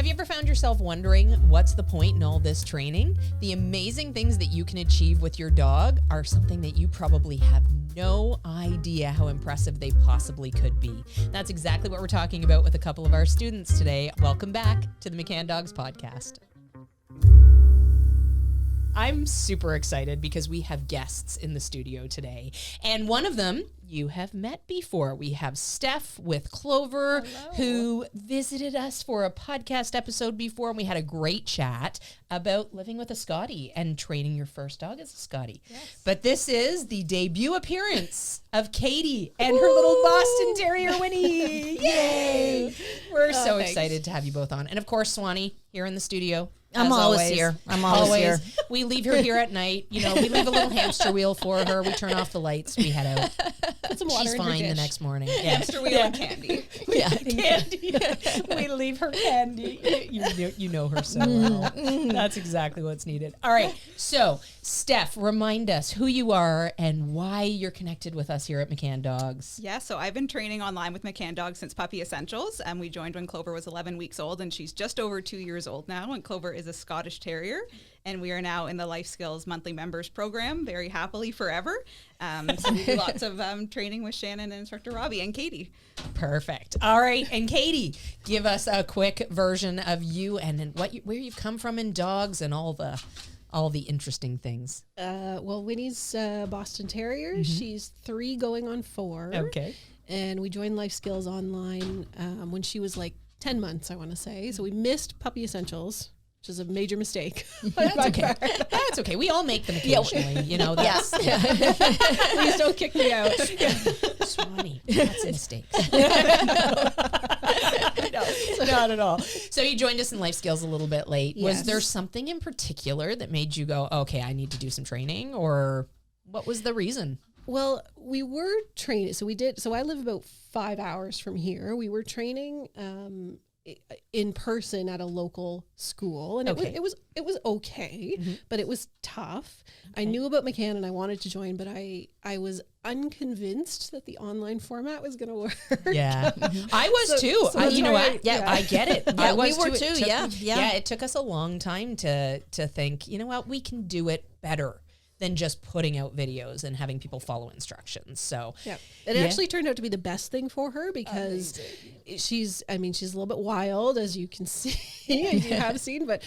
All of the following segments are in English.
Have you ever found yourself wondering what's the point in all this training? The amazing things that you can achieve with your dog are something that you probably have no idea how impressive they possibly could be. That's exactly what we're talking about with a couple of our students today. Welcome back to the McCann Dogs Podcast. I'm super excited because we have guests in the studio today. And one of them you have met before. We have Steph with Clover, who visited us for a podcast episode before, and we had a great chat about living with a Scottie and training your first dog as a Scottie. Yes. But this is the debut appearance of Katie and her little Boston Terrier, Winnie. Yay! We're so excited to have you both on. And of course, Swanny, here in the studio. I'm always here. We leave her here at night. You know, we leave a little hamster wheel for her. We turn off the lights. We head out. Put some water She's in her fine dish. the next morning. Yeah. Hamster wheel and candy. Yeah. Candy. We leave her candy. You know her so well. That's exactly what's needed. All right. So, Steph, remind us who you are and why you're connected with us here at McCann Dogs. Yeah, so I've been training online with McCann Dogs since Puppy Essentials, and we joined when Clover was 11 weeks old, and she's just over 2 years old now, and Clover is a Scottish Terrier, and we are now in the Life Skills monthly members program, very happily forever. So we do lots of training with Shannon and Instructor Robbie and Katie. Perfect. All right, and Katie, give us a quick version of you and then where you've come from in dogs and all the interesting things. Well, Winnie's Boston Terrier. Mm-hmm. She's 3 going on 4. Okay. And we joined Life Skills online when she was like 10 months, I want to say. So we missed Puppy Essentials, which is a major mistake. That's okay. That's okay. We all make them occasionally. You know, that's... Please don't kick me out. Swanny, that's a mistake. No, not at all. So you joined us in Life Skills a little bit late. Yes. Was there something in particular that made you go, okay, I need to do some training, or what was the reason? Well, we were training. So I live about 5 hours from here. We were training in person at a local school, and it was okay, mm-hmm. but it was tough. Okay. I knew about McCann and I wanted to join, but I was unconvinced that the online format was going to work. Yeah, I was too. You know what? Yeah, I get it. Yeah, we were too. Yeah, it took us a long time to think, you know what, we can do it better than just putting out videos and having people follow instructions. So yeah, it actually turned out to be the best thing for her because she's a little bit wild, as you can see, as you have seen, but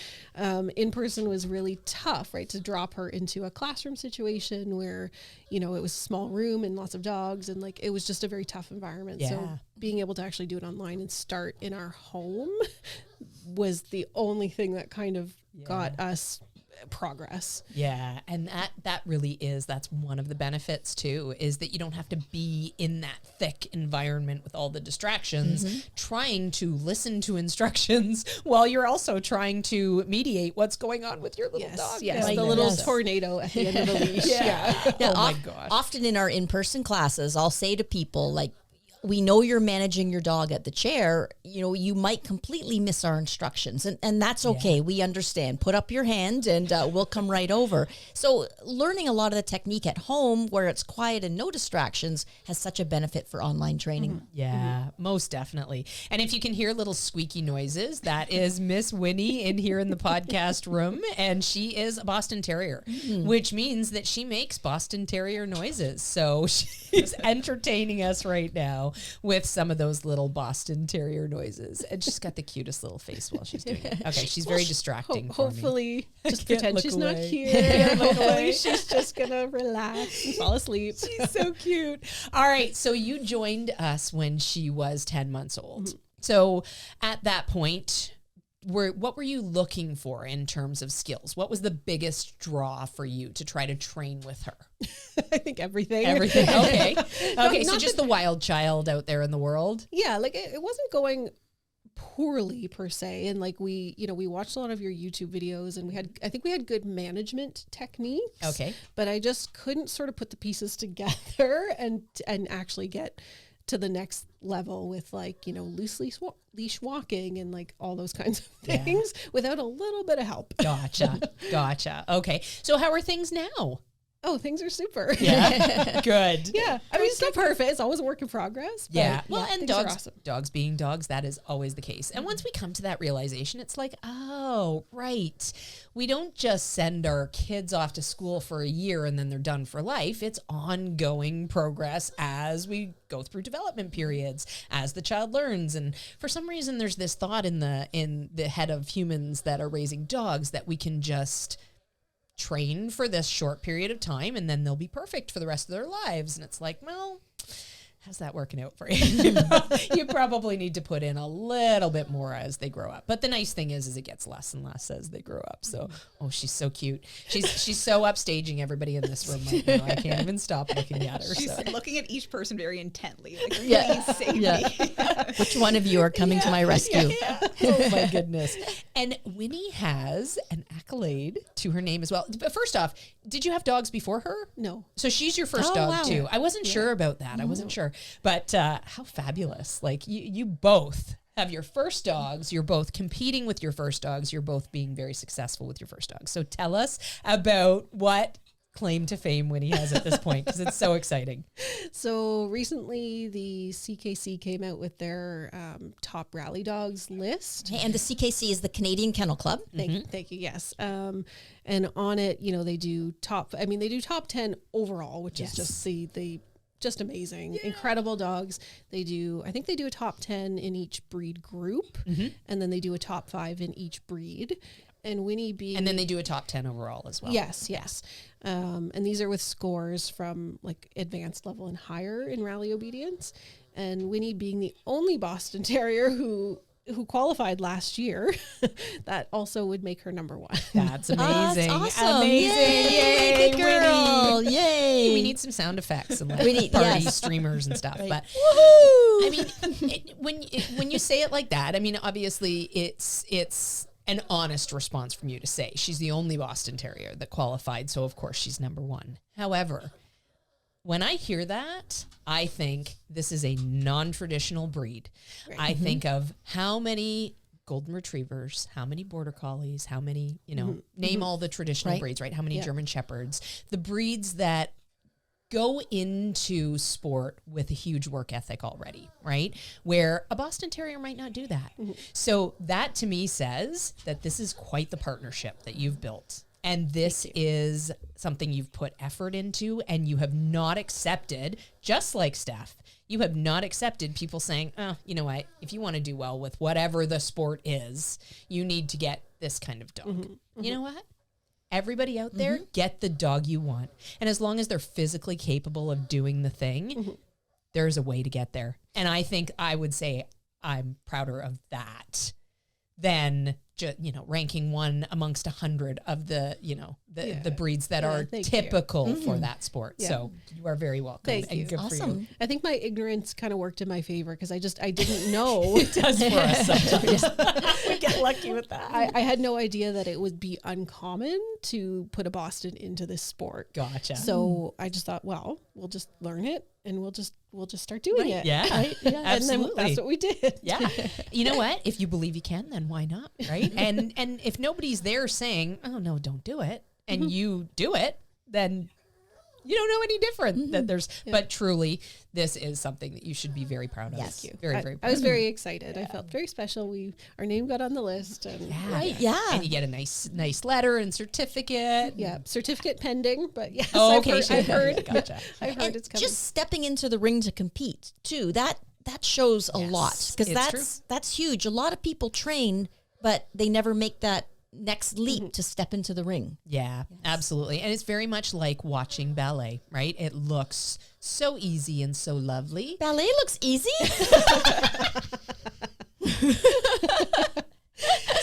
in person was really tough, right? To drop her into a classroom situation where, you know, it was a small room and lots of dogs, and like, it was just a very tough environment. Yeah. So being able to actually do it online and start in our home was the only thing that kind of got us progress. Yeah, and that really is, that's one of the benefits too, is that you don't have to be in that thick environment with all the distractions, mm-hmm. trying to listen to instructions while you're also trying to mediate what's going on with your little dog. Yes, the little tornado at the end of the leash. Yeah. Oh my gosh. Often in our in-person classes, I'll say to people, like, we know you're managing your dog at the chair, you know, you might completely miss our instructions, and that's okay. Yeah. We understand. Put up your hand and we'll come right over. So learning a lot of the technique at home where it's quiet and no distractions has such a benefit for online training. Mm-hmm. Yeah, most definitely. And if you can hear little squeaky noises, that is Miss Winnie in here in the podcast room, and she is a Boston Terrier, which means that she makes Boston Terrier noises. So she's entertaining us right now with some of those little Boston Terrier noises. And she's got the cutest little face while she's doing it. Okay, she's very distracting for hopefully, me. Just pretend she's not here. Hopefully she's just going to relax and fall asleep. She's so cute. All right, so you joined us when she was 10 months old. Mm-hmm. So at that point, what were you looking for in terms of skills? What was the biggest draw for you to try to train with her? I think everything. Everything. Okay. Okay. So just the wild child out there in the world. Yeah. Like it wasn't going poorly per se. And like we watched a lot of your YouTube videos, and I think we had good management techniques. Okay. But I just couldn't sort of put the pieces together and actually get to the next level with, like, you know, loose leash walking and like all those kinds of things without a little bit of help. Gotcha. Okay. So how are things now? Oh, things are super. Yeah. Good. Yeah. I mean, it's not perfect. It's always a work in progress. But Yeah. Well, and things are dogs, awesome. dogs being dogs, that is always the case. And once we come to that realization, it's like, oh, right. We don't just send our kids off to school for a year and then they're done for life. It's ongoing progress as we go through development periods, as the child learns. And for some reason, there's this thought in the head of humans that are raising dogs that we can just train for this short period of time and then they'll be perfect for the rest of their lives. And it's like, well, how's that working out for you? You probably need to put in a little bit more as they grow up. But the nice thing is it gets less and less as they grow up. So, oh, she's so cute. She's so upstaging everybody in this room right now. I can't even stop looking at her. She's so. looking at each person very intently. Like, Yeah. please save me. Which one of you are coming to my rescue? Oh my goodness. And Winnie has an accolade to her name as well. But first off, did you have dogs before her? No. So she's your first Oh, dog wow. too. I wasn't sure about that. I wasn't sure. But how fabulous. Like you both have your first dogs. You're both competing with your first dogs. You're both being very successful with your first dogs. So tell us about what claim to fame Winnie has at this point, because it's so exciting. So recently, the CKC came out with their top rally dogs list. And the CKC is the Canadian Kennel Club. Thank you. Yes. And on it, they do top 10 overall, which is just the just amazing, incredible dogs. I think they do a top 10 in each breed group, and then they do a top 5 in each breed. And Winnie being... And then they do a top 10 overall as well. Yes. And these are with scores from like advanced level and higher in rally obedience. And Winnie being the only Boston Terrier who qualified last year, that also would make her number one. That's amazing. That's awesome. Amazing. Yay, good girl. Winnie. Yay. We need some sound effects and like We need- party yes. streamers and stuff. Right. But Woohoo! I mean, when you say it like that, I mean, obviously it's an honest response from you to say she's the only Boston Terrier that qualified, so of course she's number one. However, when I hear that, I think this is a non-traditional breed. Right. I think of how many golden retrievers, how many border collies, how many, name all the traditional Right. breeds, right? How many Yeah. German shepherds, the breeds that go into sport with a huge work ethic already, right? Where a Boston Terrier might not do that. So that to me says that this is quite the partnership that you've built. And this is something you've put effort into, and you have not accepted, just like Steph, you have not accepted people saying, oh, you know what, if you want to do well with whatever the sport is, you need to get this kind of dog. You know what? Everybody out there, get the dog you want. And as long as they're physically capable of doing the thing, there's a way to get there. And I think I would say I'm prouder of that than ranking one amongst 100 of the breeds that are thank you. typical for that sport. Yeah. So you are very welcome. Thank and you. Good for you. Awesome. I think my ignorance kind of worked in my favor because I didn't know. It does for us sometimes. We get lucky with that. I had no idea that it would be uncommon to put a Boston into this sport. Gotcha. So I just thought, well, we'll just learn it and we'll just start doing it. Yeah, Right? Yeah. And absolutely. then that's what we did. Yeah. You know what? If you believe you can, then why not? Right. And if nobody's there saying, oh no, don't do it, and you do it, then you don't know any different. That there's but truly this is something that you should be very proud of. Yes. Very, very proud I was of. very excited. I felt very special. Our name got on the list. And Right, yeah. And you get a nice letter and certificate. yeah, certificate pending, but yes, Oh, I've okay. heard, Sure. I've heard, Gotcha. I've heard And it's coming. just stepping into the ring to compete too, that shows a Yes, lot, because it's that's huge. A lot of people train, but they never make that next leap to step into the ring. Yeah, absolutely. And it's very much like watching ballet, right? It looks so easy and so lovely. Ballet looks easy.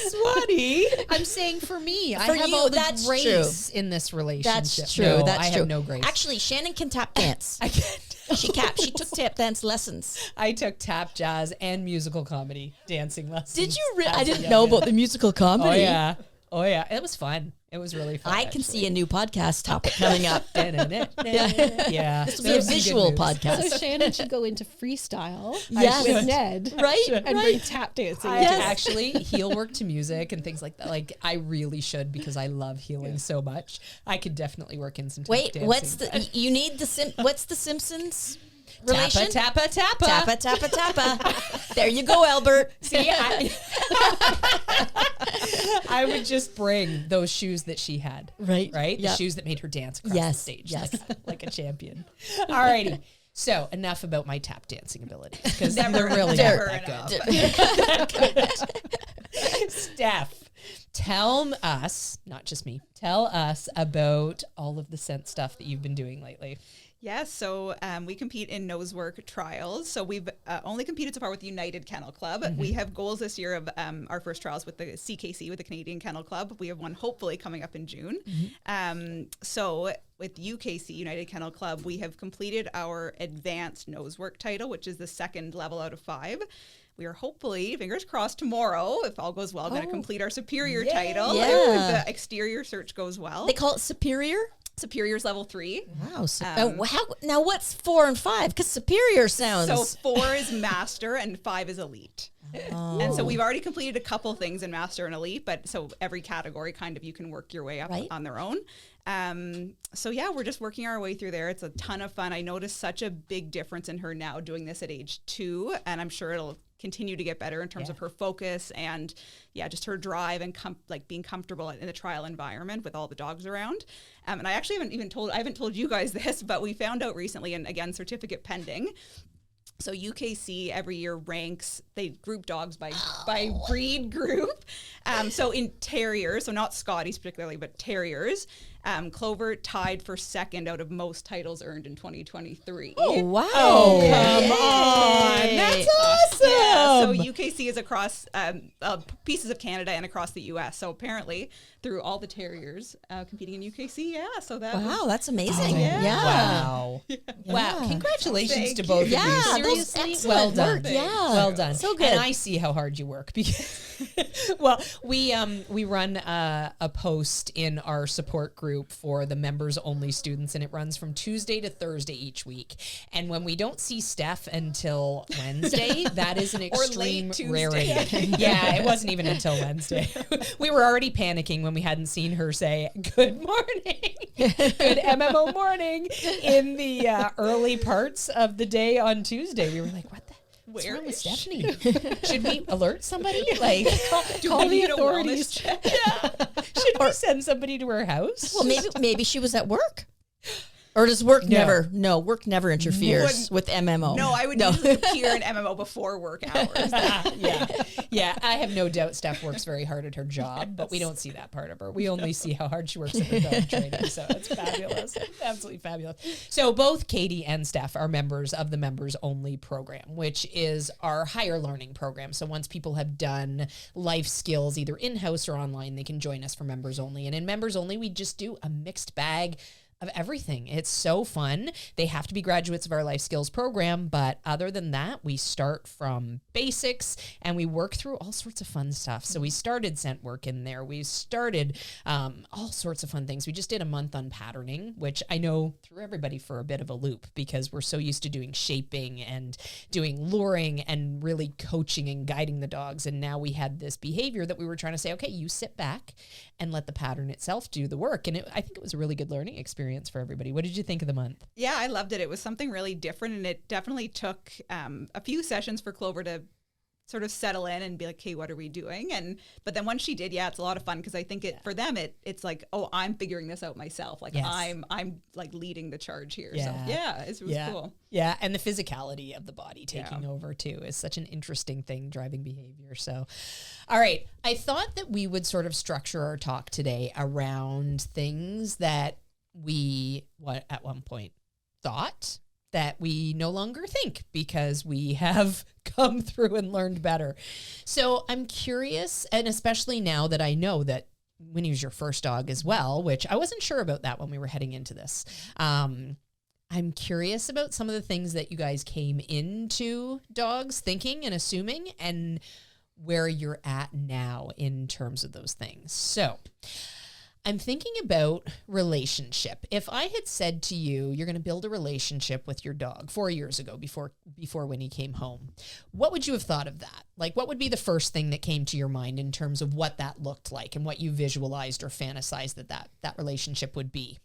Swanny, I'm saying for me, I For have you, all the that's grace in this relationship. That's true. No, That's I true. have no grace. Actually, Shannon can tap dance. I can't. She took tap dance lessons. I took tap, jazz, and musical comedy dancing lessons. Did you? as I a didn't young know man. about the musical Oh comedy. yeah, it was fun. It was really fun. I can see a new podcast topic coming up. Yeah. This will be a visual podcast. So Shannon should go into freestyle Yes. with Ned. Right? And bring tap dancing. Actually, heel work to music and things like that. Like, I really should because I love healing so much. I could definitely work in some tap Wait, dancing. you need what's the Simpsons relation? Tappa. Tappa, tappa, tappa. There you go, Albert. See, I would just bring those shoes that she had. Right. The Yep. shoes that made her dance across the stage like a champion. Alrighty. So enough about my tap dancing abilities because they're really not that good. Steph, tell us, not just me, tell us about all of the scent stuff that you've been doing lately. Yes, so we compete in nose work trials. So we've only competed so far with the United Kennel Club. We have goals this year of our first trials with the CKC, with the Canadian Kennel Club. We have one hopefully coming up in June. So with UKC, United Kennel Club, we have completed our advanced nose work title, which is the second level out of 5. We are hopefully, fingers crossed, tomorrow, if all goes well, going to complete our superior title. Yeah. If the exterior search goes well. They call it Superior? Superior's level 3. Wow. Now what's 4 and 5? Because Superior sounds... So 4 is master and 5 is elite. And so we've already completed a couple things in master and elite, but so every category kind of you can work your way up on their own. So yeah, we're just working our way through there. It's a ton of fun. I noticed such a big difference in her now doing this at age 2, and I'm sure it'll continue to get better in terms of her focus and just her drive and being comfortable in the trial environment with all the dogs around. And I actually I haven't told you guys this, but we found out recently, and again, certificate pending. So UKC every year they group dogs by breed group. So in terriers, so not Scotties particularly, but terriers, Clover tied for second out of most titles earned in 2023. Oh, wow. Oh, come on. That's awesome. Yeah, so UKC is across pieces of Canada and across the US. So apparently through all the terriers competing in UKC, so that Wow, that's amazing. Wow. Wow. Congratulations to both of you. Those Seriously, excellent well done. work. Yeah. Well done. So good. And I see how hard you work because we run a post in our support group for the members only students, and it runs from Tuesday to Thursday each week. And when we don't see Steph until Wednesday, that is an extreme rarity. Yeah, it wasn't even until Wednesday. We were already panicking when we hadn't seen her say good morning, good MMO morning in the early parts of the day on Tuesday. We were like, what the? What's wrong with Stephanie? Should we alert somebody? Like, Call the authorities. Should we send somebody to her house? Well, maybe she was at work. Or does work never? No, work never interferes with MMO. No, I would usually appear in MMO before work hours. Yeah. I have no doubt Steph works very hard at her job, but we don't see that part of her. We only see how hard she works at her dog training. So it's fabulous, absolutely fabulous. So both Katie and Steph are members of the members only program, which is our higher learning program. So once people have done life skills, either in-house or online, they can join us for members only. And in members only, we just do a mixed bag of everything. It's so fun. They have to be graduates of our life skills program, but other than that, we start from basics and we work through all sorts of fun stuff. So we started scent work in there. We started all sorts of fun things. We just did a month on patterning, which I know threw everybody for a bit of a loop because we're so used to doing shaping and doing luring and really coaching and guiding the dogs. And now we had this behavior that we were trying to say, okay, you sit back and let the pattern itself do the work. And I think it was a really good learning experience for everybody. What did you think of the month? Yeah, I loved it. It was something really different, and it definitely took a few sessions for Clover to sort of settle in and be like, hey, what are we doing? But then once she did, it's a lot of fun because I think for them it's like, oh, I'm figuring this out myself. Like I'm like leading the charge here. Yeah. So it was cool. Yeah, and the physicality of the body taking over too is such an interesting thing, driving behavior. So, all right, I thought that we would sort of structure our talk today around things that we at one point thought that we no longer think because we have come through and learned better. So I'm curious, and especially now that I know that Winnie's your first dog as well, which I wasn't sure about that when we were heading into this. I'm curious about some of the things that you guys came into dogs thinking and assuming and where you're at now in terms of those things. So I'm thinking about relationship. If I had said to you, you're going to build a relationship with your dog 4 years ago before Winnie came home, what would you have thought of that? Like, what would be the first thing that came to your mind in terms of what that looked like and what you visualized or fantasized that relationship would be?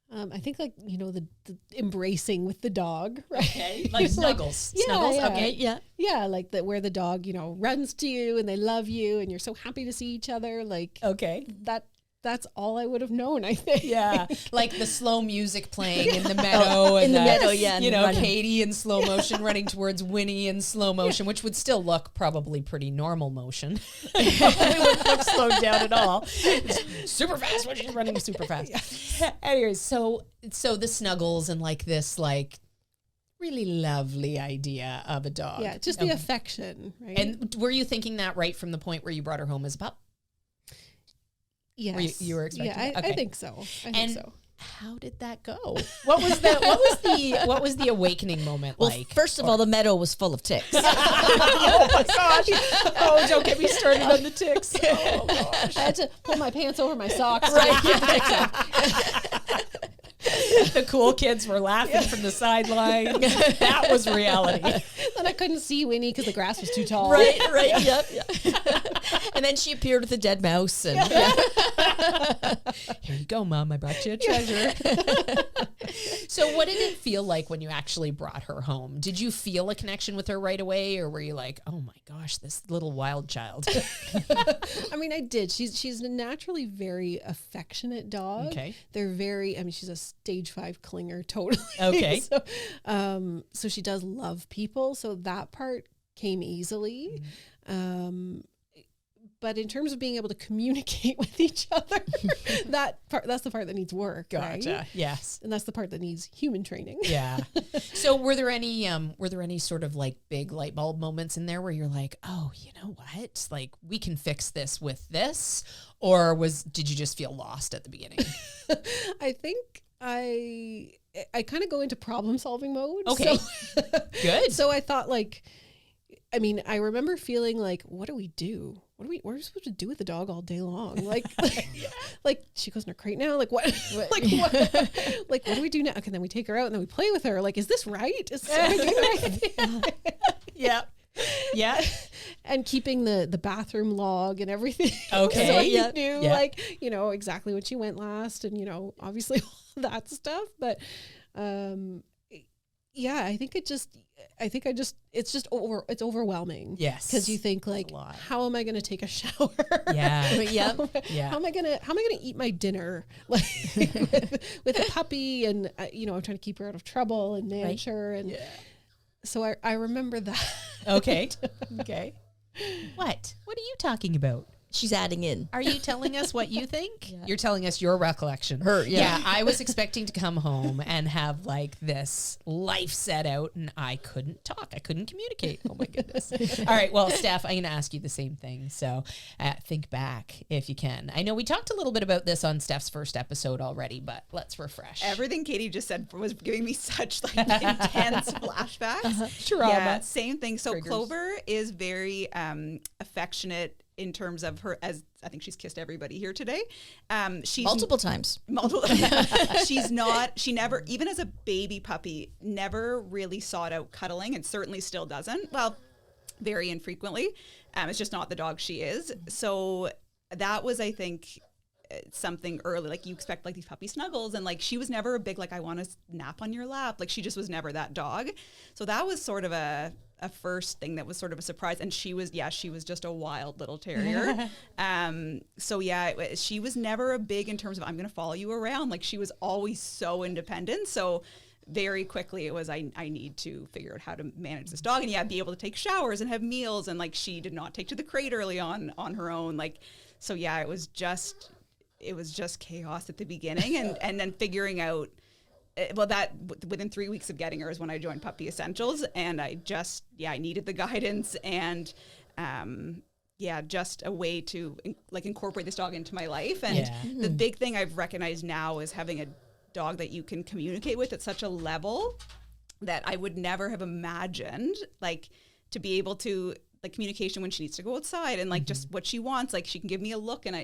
I think like, the embracing with the dog, right? Okay. Like snuggles. Yeah, Snuggles. yeah. Okay. Yeah. Yeah. Like that where the dog, runs to you and they love you and you're so happy to see each other. Like, Okay. that's all I would have known, I think. Yeah, like the slow music playing in the meadow, and in the meadow, yeah, and running. Katie in slow motion running towards Winnie in slow motion, which would still look probably pretty normal motion. It wouldn't look slowed down at all. It's super fast when she's running super fast. Yeah. Anyways, so the snuggles and like this like really lovely idea of a dog. Yeah, just the affection, right? And were you thinking that right from the point where you brought her home as a pup? Yes. You were expecting? Yeah, Okay. I think so. I think so. How did that go? What was the awakening moment Well, like? first of all, the meadow was full of ticks. Oh my gosh! Oh, don't get me started on the ticks. Oh gosh! I had to pull my pants over my socks. Right. Yeah, The cool kids were laughing from the sideline. That was reality. Then I couldn't see Winnie because the grass was too tall. right. Yep. And then she appeared with a dead mouse, and Here you go, Mom. I brought you a treasure. So what did it feel like when you actually brought her home? Did you feel a connection with her right away, or were you like, oh my gosh, this little wild child? I mean, I did. She's a naturally very affectionate dog. Okay. They're very, she's a stage 5 clinger, totally. Okay. So she does love people. So that part came easily. Mm-hmm. But in terms of being able to communicate with each other, that's the part that needs work. Gotcha. Right? Yes. And that's the part that needs human training. Yeah. So were there any sort of like big light bulb moments in there where you're like, oh, you know what? Like we can fix this with this? Or did you just feel lost at the beginning? I think I kind of go into problem solving mode. Okay. So, Good. So I thought I remember feeling like, what do we do? What are we supposed to do with the dog all day long? Like she goes in her crate now. Like what? What do we do now? Okay, then we take her out and then we play with her. Like, is this right? Am I doing the right thing? Yeah. Yeah. And keeping the bathroom log and everything. Okay. So Yeah. you knew, exactly when she went last and, obviously all that stuff. But, I think it's overwhelming. Yes. Because you think like, how am I going to take a shower? Yeah. Yeah. How am I going to eat my dinner? Like with a puppy and, I'm trying to keep her out of trouble and manage her. And so I remember that. Okay. Okay. What are you talking about? she's adding in. Are you telling us what you think? Yeah. You're telling us your recollection. Yeah. I was expecting to come home and have like this life set out, and I couldn't talk. I couldn't communicate. Oh my goodness. All right. Well, Steph, I'm going to ask you the same thing. So think back if you can. I know we talked a little bit about this on Steph's first episode already, but let's refresh. Everything Katie just said was giving me such like intense flashbacks. Trauma. Yeah, same thing. So Triggers. Clover is very affectionate in terms of her, as I think she's kissed everybody here today. She's multiple times. She never, even as a baby puppy, never really sought out cuddling, and certainly still doesn't. Well, very infrequently. It's just not the dog she is. So that was, I think, something early. Like you expect like these puppy snuggles, and like she was never a big like I want to nap on your lap. Like she just was never that dog. So that was sort of a first thing that was sort of a surprise. And she was just a wild little terrier. She was never a big in terms of I'm going to follow you around. Like she was always so independent. So very quickly it was I need to figure out how to manage this dog and be able to take showers and have meals. And like she did not take to the crate early on her own. Like so it was just chaos at the beginning, and then figuring out. Well, that within 3 weeks of getting her is when I joined Puppy Essentials, and I needed the guidance and just a way to like incorporate this dog into my life. And the big thing I've recognized now is having a dog that you can communicate with at such a level that I would never have imagined, like to be able to like communication when she needs to go outside and like just what she wants. Like she can give me a look, and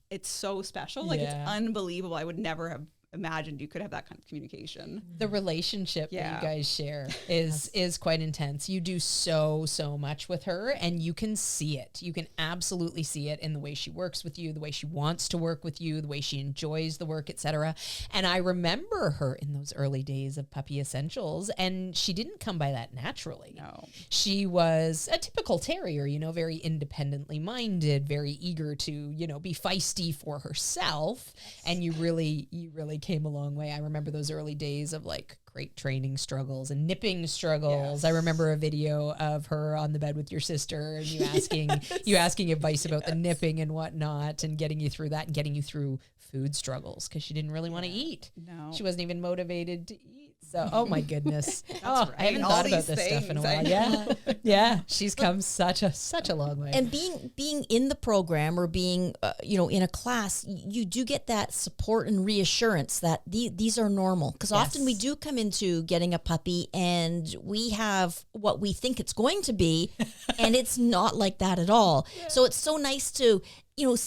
it's so special. Like, it's unbelievable. I would never have imagined you could have that kind of communication. The relationship that you guys share is quite intense. You do so much with her, and you can see it. You can absolutely see it in the way she works with you, the way she wants to work with you, the way she enjoys the work, etc. And I remember her in those early days of Puppy Essentials, and she didn't come by that naturally. No. She was a typical terrier, you know, very independently minded, very eager to, you know, be feisty for herself. And you really came a long way. I remember those early days of like crate training struggles and nipping struggles. Yes. I remember a video of her on the bed with your sister and you asking advice about the nipping and whatnot, and getting you through that and getting you through food struggles because she didn't really want to eat. No. She wasn't even motivated to eat. So, oh my goodness. I haven't All thought about these this stuff in a while. things. Yeah. She's come such a long way. And being in the program or being, in a class, you do get that support and reassurance that these are normal. Because often we do come into getting a puppy and we have what we think it's going to be, and it's not like that at all. Yeah. So it's so nice to,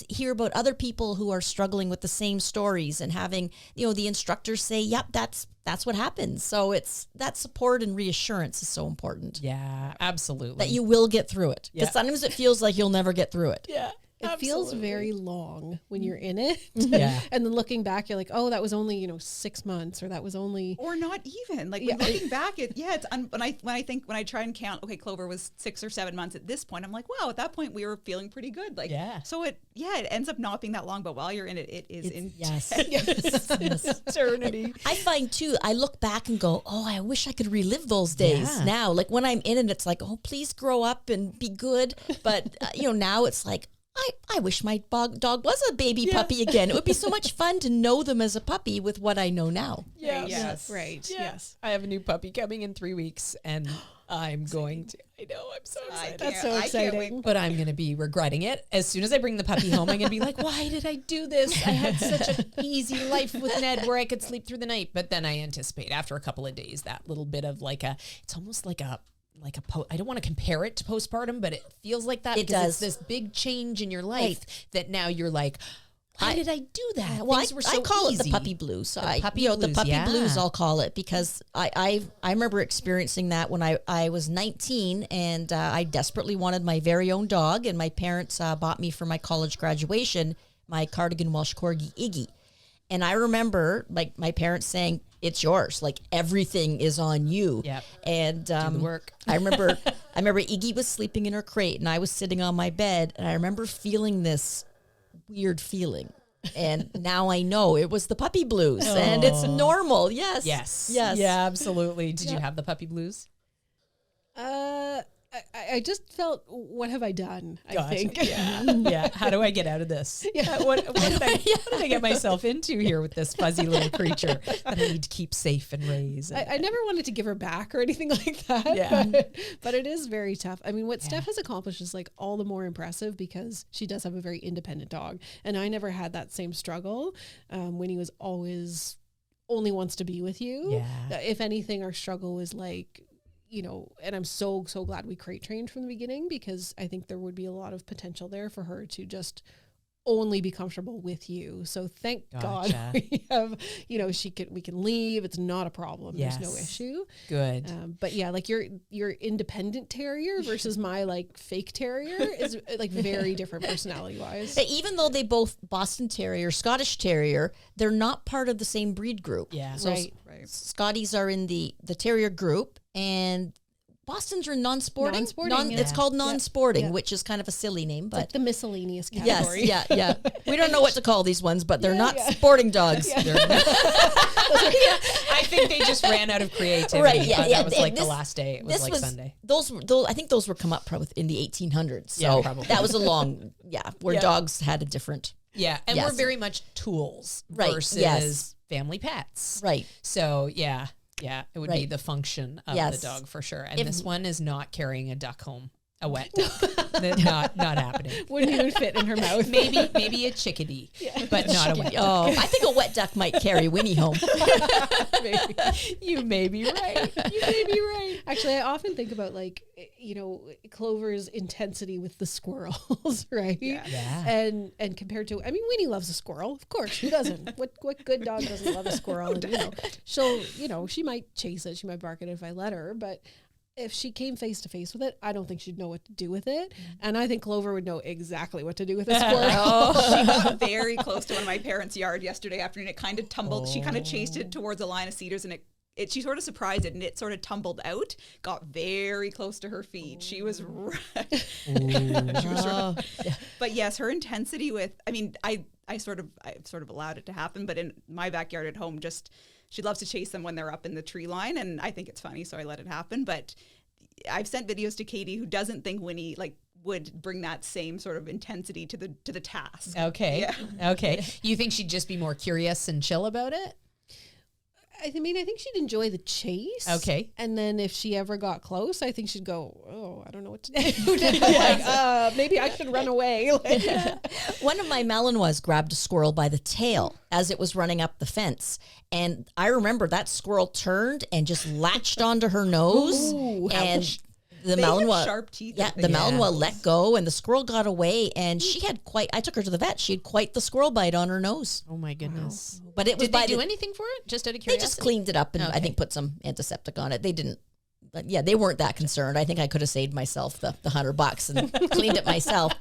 hear about other people who are struggling with the same stories and having, the instructors say, yep, that's what happens. So it's that support and reassurance is so important. Yeah, absolutely. That you will get through it. Because sometimes it feels like you'll never get through it. Yeah. It feels very long when you're in it. Yeah. And then looking back, you're like, oh, that was only, 6 months, or that was only. Or not even. Like, looking back, when I try and count, okay, Clover was 6 or 7 months at this point, I'm like, wow, at that point we were feeling pretty good. Like, so it ends up not being that long, but while you're in it, it is intense. Yes. Eternity. I find too, I look back and go, oh, I wish I could relive those days now. Like when I'm in it, it's like, oh, please grow up and be good. But, now it's like, I wish my dog was a baby puppy again. It would be so much fun to know them as a puppy with what I know now. Yes. Right. Yeah. Yes. I have a new puppy coming in 3 weeks, and I'm going to. I know, I'm so excited. That's so exciting. But I'm going to be regretting it. As soon as I bring the puppy home, I'm going to be like, why did I do this? I had such an easy life with Ned where I could sleep through the night. But then I anticipate after a couple of days, that little bit of it's almost like a I don't want to compare it to postpartum, but it feels like that. It does. It's this big change in your life that now you're like, why did I do that? Well, Things were so I call easy. it the puppy blues. So the puppy blues, blues, I'll call it, because I remember experiencing that when I was 19 and I desperately wanted my very own dog, and my parents bought me for my college graduation my Cardigan Welsh Corgi Iggy. And I remember my parents saying, it's yours. Like, everything is on you. Yep. And Do the work. I remember Iggy was sleeping in her crate and I was sitting on my bed, and I remember feeling this weird feeling. And now I know it was the puppy blues, and it's normal. Yes. Yes. Yes. Yeah, absolutely. Did you have the puppy blues? I just felt, what have I done? Gotcha. I think. Yeah. How do I get out of this? Yeah. What did I get myself into here with this fuzzy little creature that I need to keep safe and raise? I never wanted to give her back or anything like that. Yeah. But it is very tough. I mean, what Steph has accomplished is all the more impressive because she does have a very independent dog. And I never had that same struggle when he was always only wants to be with you. Yeah. If anything, our struggle was and I'm so glad we crate trained from the beginning, because I think there would be a lot of potential there for her to just only be comfortable with you. So thank God we have, we can leave. It's not a problem. Yes. There's no issue. Good. But yeah, your independent terrier versus my fake terrier is very different personality wise. Even though they both Boston Terrier, Scottish Terrier, they're not part of the same breed group. Yeah. So right. Scotties are in the Terrier group, and Bostons are non-sporting. It's called non-sporting, which is kind of a silly name, but the miscellaneous category. Yes, yeah. We don't know what to call these ones, but they're not sporting dogs. I think they just ran out of creativity. Right, yeah. That was the last day. It was Sunday. Those I think those were come up probably in the 1800s. So yeah, probably. that was a long, where dogs had a different. Yeah, and we're very much tools versus family pets. Right. So, yeah, it would be the function of the dog for sure. And this one is not carrying a duck home. a wet duck. not happening. Wouldn't even fit in her mouth. Maybe a chickadee, but not a wet duck. Oh, I think a wet duck might carry Winnie home. Maybe. You may be right. You may be right. Actually, I often think about Clover's intensity with the squirrels, right? Yeah. And compared to, Winnie loves a squirrel. Of course, who doesn't? What good dog doesn't love a squirrel? And, she might chase it. She might bark at it if I let her, but if she came face to face with it, I don't think she'd know what to do with it. And I think Clover would know exactly what to do with a squirrel. She got very close to one of my parents' yard yesterday afternoon. It kind of tumbled. She kind of chased it towards a line of cedars, and she sort of surprised it, and it sort of tumbled out, got very close to her feet. She was but yes, her intensity with, I sort of allowed it to happen, but in my backyard at home, she loves to chase them when they're up in the tree line, and I think it's funny, so I let it happen. But I've sent videos to Katie, who doesn't think Winnie would bring that same sort of intensity to the task. Okay. Yeah. Okay. You think she'd just be more curious and chill about it? I think she'd enjoy the chase. Okay. And then if she ever got close, I think she'd go, oh, I don't know what to do. Maybe I should run away. One of my Malinois grabbed a squirrel by the tail as it was running up the fence. And I remember that squirrel turned and just latched onto her nose. Ooh, and the They have Malinois, sharp teeth. the Malinois let go, and the squirrel got away. And she had I took her to the vet. She had quite the squirrel bite on her nose. Oh my goodness. But it was Did they do anything for it? Just out of They curiosity? just cleaned it up and I think put some antiseptic on it. They didn't. But yeah, they weren't that concerned. I think I could have saved myself the $100 and cleaned it myself.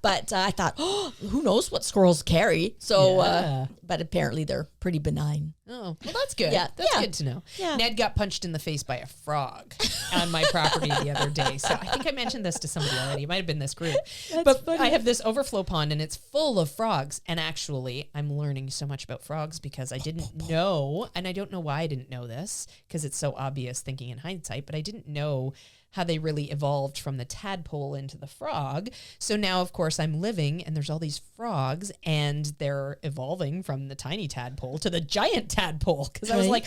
But I thought, who knows what squirrels carry? So, but apparently they're pretty benign. Oh, well, that's good. Yeah. That's Yeah. good to know. Yeah. Ned got punched in the face by a frog on my property the other day. So I think I mentioned this to somebody already. It might have been this group. But I have this overflow pond, and it's full of frogs. And actually, I'm learning so much about frogs because I didn't know, and I don't know why I didn't know this, because it's so obvious thinking in hindsight, but I didn't know how they really evolved from the tadpole into the frog. So now, of course, I'm living and there's all these frogs and they're evolving from the tiny tadpole to the giant tadpole. Because I was like,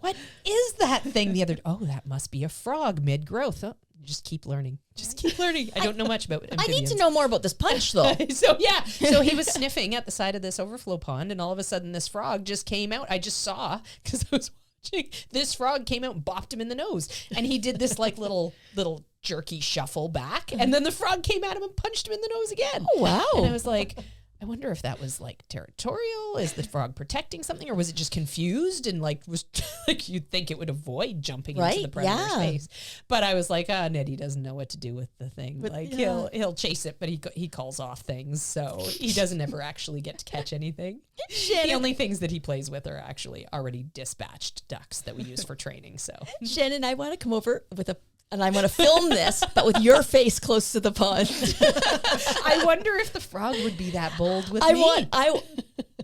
what is that thing the other day? Oh, that must be a frog mid-growth. Oh, just keep learning. Just keep learning. I don't know much about amphibians. I need to know more about this punch, though. So he was sniffing at the side of this overflow pond, and all of a sudden this frog just came out. I just saw, because I was this frog came out and bopped him in the nose, and he did this little jerky shuffle back, and then the frog came at him and punched him in the nose again. Oh, wow. And I was like, I wonder if that was territorial. Is the frog protecting something, or was it just confused and was you'd think it would avoid jumping into the predator's face? But I was like, Nettie doesn't know what to do with the thing. But he'll chase it, but he calls off things, so he doesn't ever actually get to catch anything. The only things that he plays with are actually already dispatched ducks that we use for training. So Shannon, I want to come over and I want to film this, but with your face close to the pond. I wonder if the frog would be that bold with me.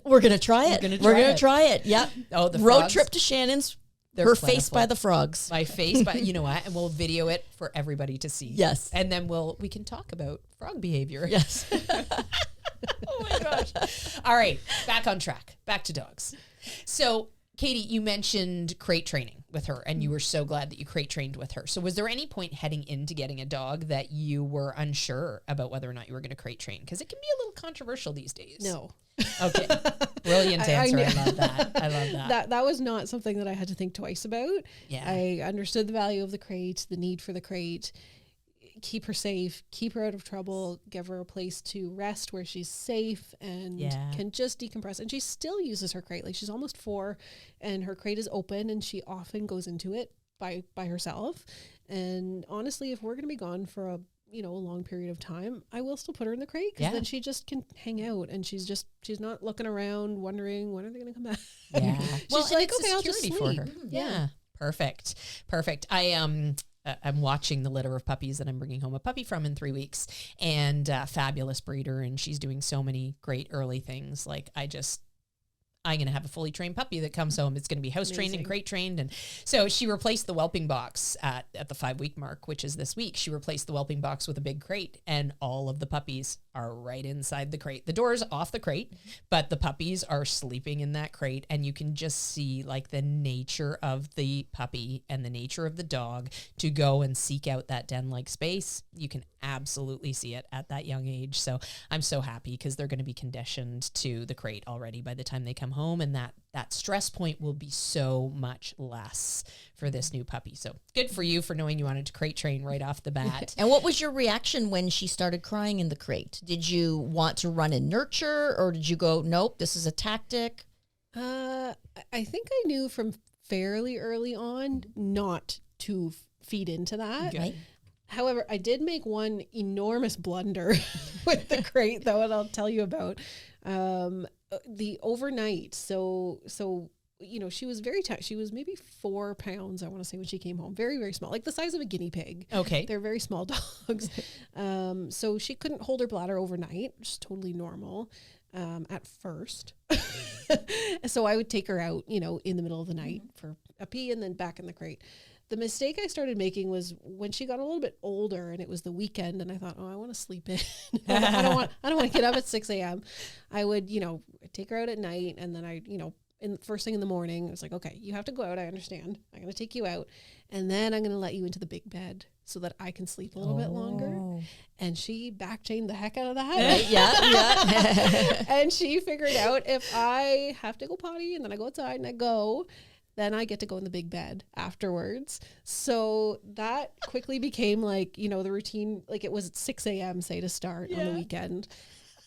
We're going to try it. We're going to try it. Yep. Oh, the road frogs? Trip to Shannon's. They're her plentiful. face by the frogs. My face by, you know what? And we'll video it for everybody to see. Yes. And then we can talk about frog behavior. Yes. Oh my gosh. All right. Back on track. Back to dogs. So, Katie, you mentioned crate training with her, and you were so glad that you crate trained with her. So was there any point heading into getting a dog that you were unsure about whether or not you were going to crate train? Because it can be a little controversial these days. No. Okay. Brilliant answer. I love that. I love that. That was not something that I had to think twice about. Yeah. I understood the value of the crate, the need for the crate. Keep her safe, keep her out of trouble, give her a place to rest where she's safe and can just decompress. And she still uses her crate. She's almost 4 and her crate is open and she often goes into it by herself. And honestly, if we're going to be gone for a long period of time, I will still put her in the crate because then she just can hang out and she's not looking around wondering when are they going to come back. Yeah. She's like, okay, I'll just sleep. For her. Yeah. Perfect. I'm watching the litter of puppies that I'm bringing home a puppy from in 3 weeks, and fabulous breeder, and she's doing so many great early things. I'm going to have a fully trained puppy that comes home. It's going to be house trained and crate trained. And so she replaced the whelping box at the 5-week mark, which is this week. She replaced the whelping box with a big crate, and all of the puppies are right inside the crate. The door's off the crate, but the puppies are sleeping in that crate, and you can just see like the nature of the puppy and the nature of the dog to go and seek out that den-like space. You can absolutely see it at that young age. So I'm so happy because they're going to be conditioned to the crate already by the time they come home, and that stress point will be so much less for this new puppy. So good for you for knowing you wanted to crate train right off the bat. And what was your reaction when she started crying in the crate? Did you want to run and nurture, or did you go, nope, this is a tactic? I think I knew from fairly early on not to feed into that. Right. However, I did make one enormous blunder with the crate, though, and I'll tell you about the overnight. So you know, she was very she was maybe 4 pounds, I want to say, when she came home. Very, very small, like the size of a guinea pig. Okay. They're very small dogs. So she couldn't hold her bladder overnight, which is totally normal at first. So I would take her out, you know, in the middle of the night for a pee and then back in the crate. The mistake I started making was when she got a little bit older and it was the weekend and I thought, oh, I want to sleep in. I don't want to get up at 6 a.m. I would, you know, take her out at night, and then I, you know, first thing in the morning, I was like, okay, you have to go out. I understand. I'm going to take you out, and then I'm going to let you into the big bed so that I can sleep a little bit longer. And she back chained the heck out of that. Right? Yeah. And she figured out if I have to go potty and then I go outside and I go, then I get to go in the big bed afterwards. So that quickly became like, you know, the routine. Like it was 6 a.m. say to start on the weekend.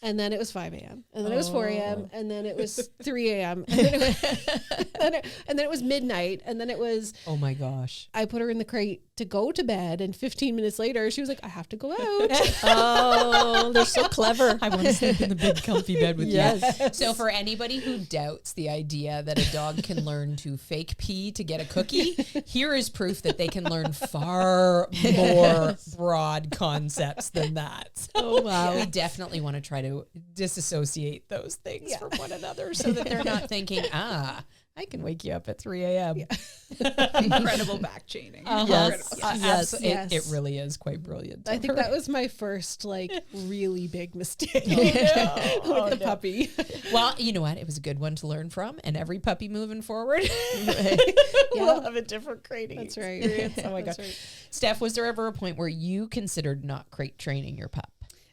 And then it was 5 a.m. And then it was 4 a.m. And then it was 3 a.m. And then it was, and then it was midnight. And then it was, oh my gosh. I put her in the crate to go to bed. And 15 minutes later, she was like, I have to go out. Oh, they're so clever. I want to sleep in the big comfy bed with Yes. you. So for anybody who doubts the idea that a dog can learn to fake pee to get a cookie, here is proof that they can learn far more broad concepts than that. Oh, wow. We definitely want to try to disassociate those things from one another so that they're not thinking, I can wake you up at 3 a.m. Incredible back chaining. Yes. It really is quite brilliant. I think that was my first like really big mistake with the puppy. Well, you know what? It was a good one to learn from, and every puppy moving forward will have a different crating experience. Oh my gosh. Right. Steph, was there ever a point where you considered not crate training your pup?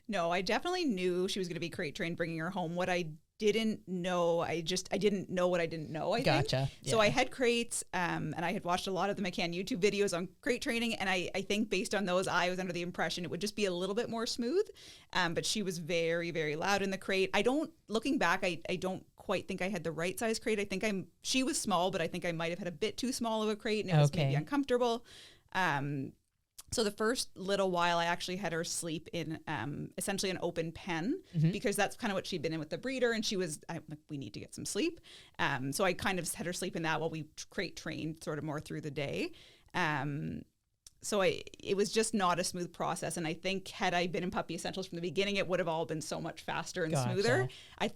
No, I definitely knew she was going to be crate trained bringing her home. What I didn't know, I didn't know what I didn't know, I think. Yeah. So I had crates, and I had watched a lot of the McCann YouTube videos on crate training, and I think based on those, I was under the impression it would just be a little bit more smooth, but she was very, very loud in the crate. Looking back, I don't quite think I had the right size crate. I think she was small, but I think I might have had a bit too small of a crate, and it was maybe uncomfortable. So the first little while, I actually had her sleep in essentially an open pen because that's kind of what she'd been in with the breeder, and she was, we need to get some sleep. So I kind of had her sleep in that while we crate trained sort of more through the day. So it was just not a smooth process. And I think had I been in Puppy Essentials from the beginning, it would have all been so much faster and smoother.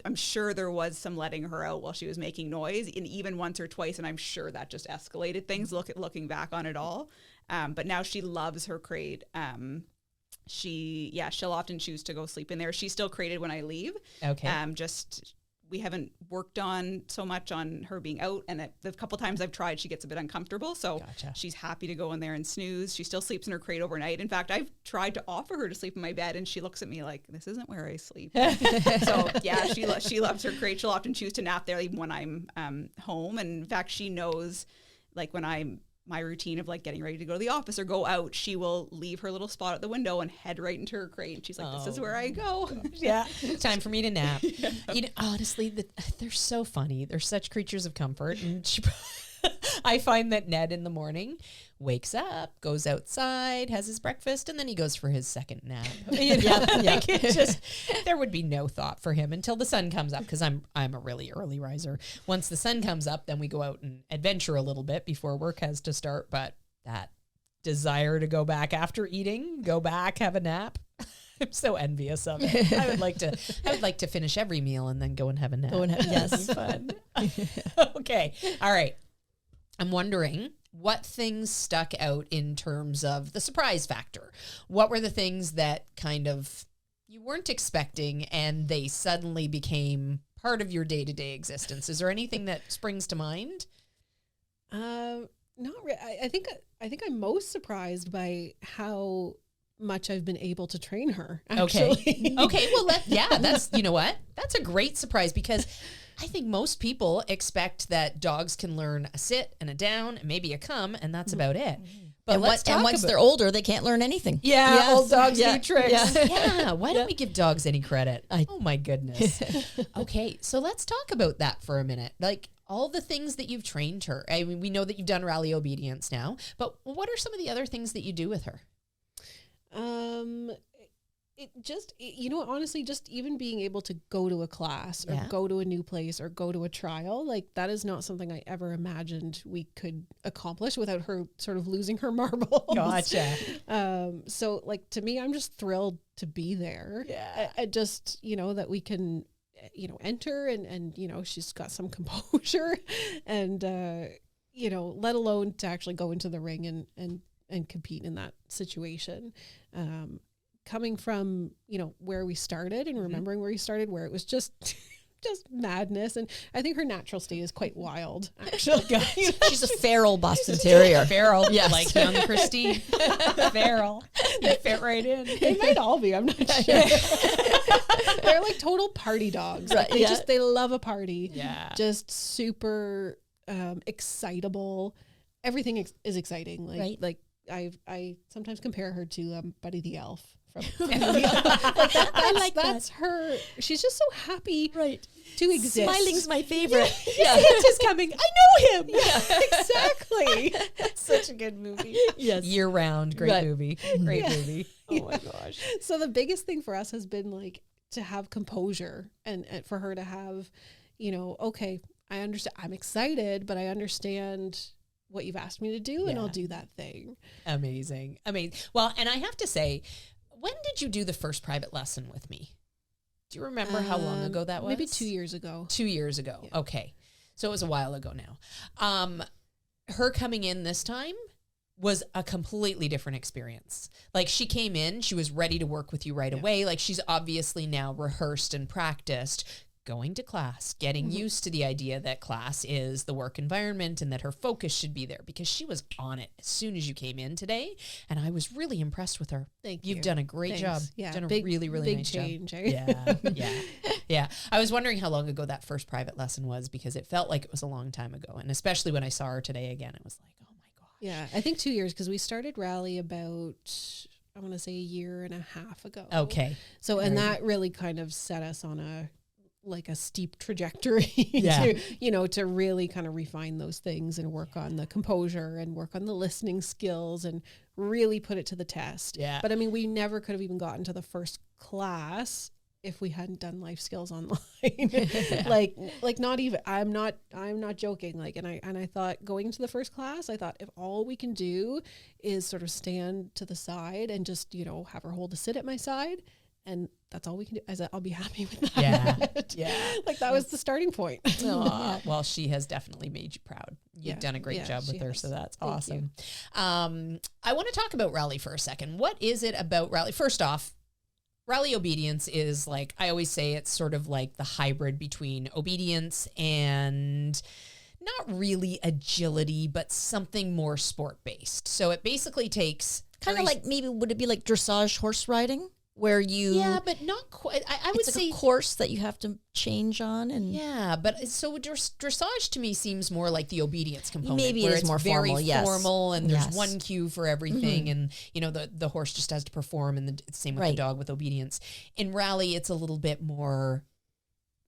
I'm sure there was some letting her out while she was making noise, and even once or twice, and I'm sure that just escalated things looking back on it all. But now she loves her crate. She'll often choose to go sleep in there. She's still crated when I leave. Okay. We haven't worked on so much on her being out, and the couple times I've tried, she gets a bit uncomfortable. So she's happy to go in there and snooze. She still sleeps in her crate overnight. In fact, I've tried to offer her to sleep in my bed, and she looks at me like, this isn't where I sleep. So yeah, she loves her crate. She'll often choose to nap there even when I'm home. And in fact, she knows, like, when my routine of like getting ready to go to the office or go out, she will leave her little spot at the window and head right into her crate. And she's like, this is where I go. Yeah. Time for me to nap. You know, honestly, they're so funny. They're such creatures of comfort. And I find that Ned in the morning wakes up, goes outside, has his breakfast, and then he goes for his second nap. You know? Like there would be no thought for him until the sun comes up, because I'm a really early riser. Once the sun comes up, then we go out and adventure a little bit before work has to start. But that desire to go back after eating, go back, have a nap. I'm so envious of it. I would like to finish every meal and then go and have a nap. Yes. Fun. Okay. All right. I'm wondering what things stuck out in terms of the surprise factor. What were the things that kind of you weren't expecting and they suddenly became part of your day-to-day existence? Is there anything that springs to mind? Not really. I think I'm most surprised by how much I've been able to train her. Actually. Okay. Well, that's, you know what? That's a great surprise, because I think most people expect that dogs can learn a sit and a down and maybe a come, and that's about it. But once they're older, they can't learn anything. Yeah, yes. Old dogs need tricks. Yeah. Why don't we give dogs any credit? Oh my goodness. Okay, so let's talk about that for a minute. Like, all the things that you've trained her. I mean, we know that you've done rally obedience now, but what are some of the other things that you do with her? Honestly, just even being able to go to a class or go to a new place or go to a trial, like, that is not something I ever imagined we could accomplish without her sort of losing her marbles. Gotcha. So, like, to me, I'm just thrilled to be there. Yeah. I just, that we can, enter and, she's got some composure and, let alone to actually go into the ring and compete in that situation. Coming from, where we started and remembering where we started, where it was just madness. And I think her natural state is quite wild, actually. She's a feral Boston Terrier. Feral, yes. Like young Christine. Feral. They fit right in. They might all be, I'm not sure. They're like total party dogs. Right. They love a party. Yeah. Just super excitable. Everything is exciting. Like I sometimes compare her to Buddy the Elf. That's her. She's just so happy to exist. Smiling's my favorite. Santa's coming. I know him. Yeah, exactly. Such a good movie. Yes. Year round. Great movie. Great movie. Oh my gosh. So the biggest thing for us has been like to have composure and for her to have, okay, I understand. I'm excited, but I understand what you've asked me to do and I'll do that thing. Amazing. Well, and I have to say, when did you do the first private lesson with me? Do you remember how long ago that was? Maybe 2 years ago. 2 years ago. Yeah. Okay. So it was a while ago now. Her coming in this time was a completely different experience. Like, she came in, she was ready to work with you right away. Like, she's obviously now rehearsed and practiced going to class, getting used to the idea that class is the work environment and that her focus should be there, because she was on it as soon as you came in today. And I was really impressed with her. Thank you. You've done a great job. Yeah. You've done a really, really nice change, job. Yeah. I was wondering how long ago that first private lesson was, because it felt like it was a long time ago. And especially when I saw her today again, it was like, oh my gosh. Yeah. I think 2 years, because we started rally about, I want to say, a year and a half ago. Okay. So, and that really kind of set us on a steep trajectory to really kind of refine those things and work on the composure and work on the listening skills and really put it to the test. Yeah. But I mean, we never could have even gotten to the first class if we hadn't done life skills online. like not even, I'm not joking. Like, and I thought going to the first class, I thought if all we can do is sort of stand to the side and just, have her hold a sit at my side, and that's all we can do, I'll be happy with that. Yeah. Like, that was the starting point. Well, she has definitely made you proud. You've done a great job with her, so that's awesome. I want to talk about rally for a second. What is it about rally? First off, rally obedience is, like, I always say, it's sort of like the hybrid between obedience and not really agility, but something more sport-based. So it basically takes... Kind of like, maybe, would it be like dressage horse riding? Where you... Yeah, but not quite. I would say... It's a course that you have to change on. And yeah, but so dressage to me seems more like the obedience component. Maybe it is more formal, very formal, and there's one cue for everything, and, the horse just has to perform, and the same with the dog with obedience. In rally, it's a little bit more...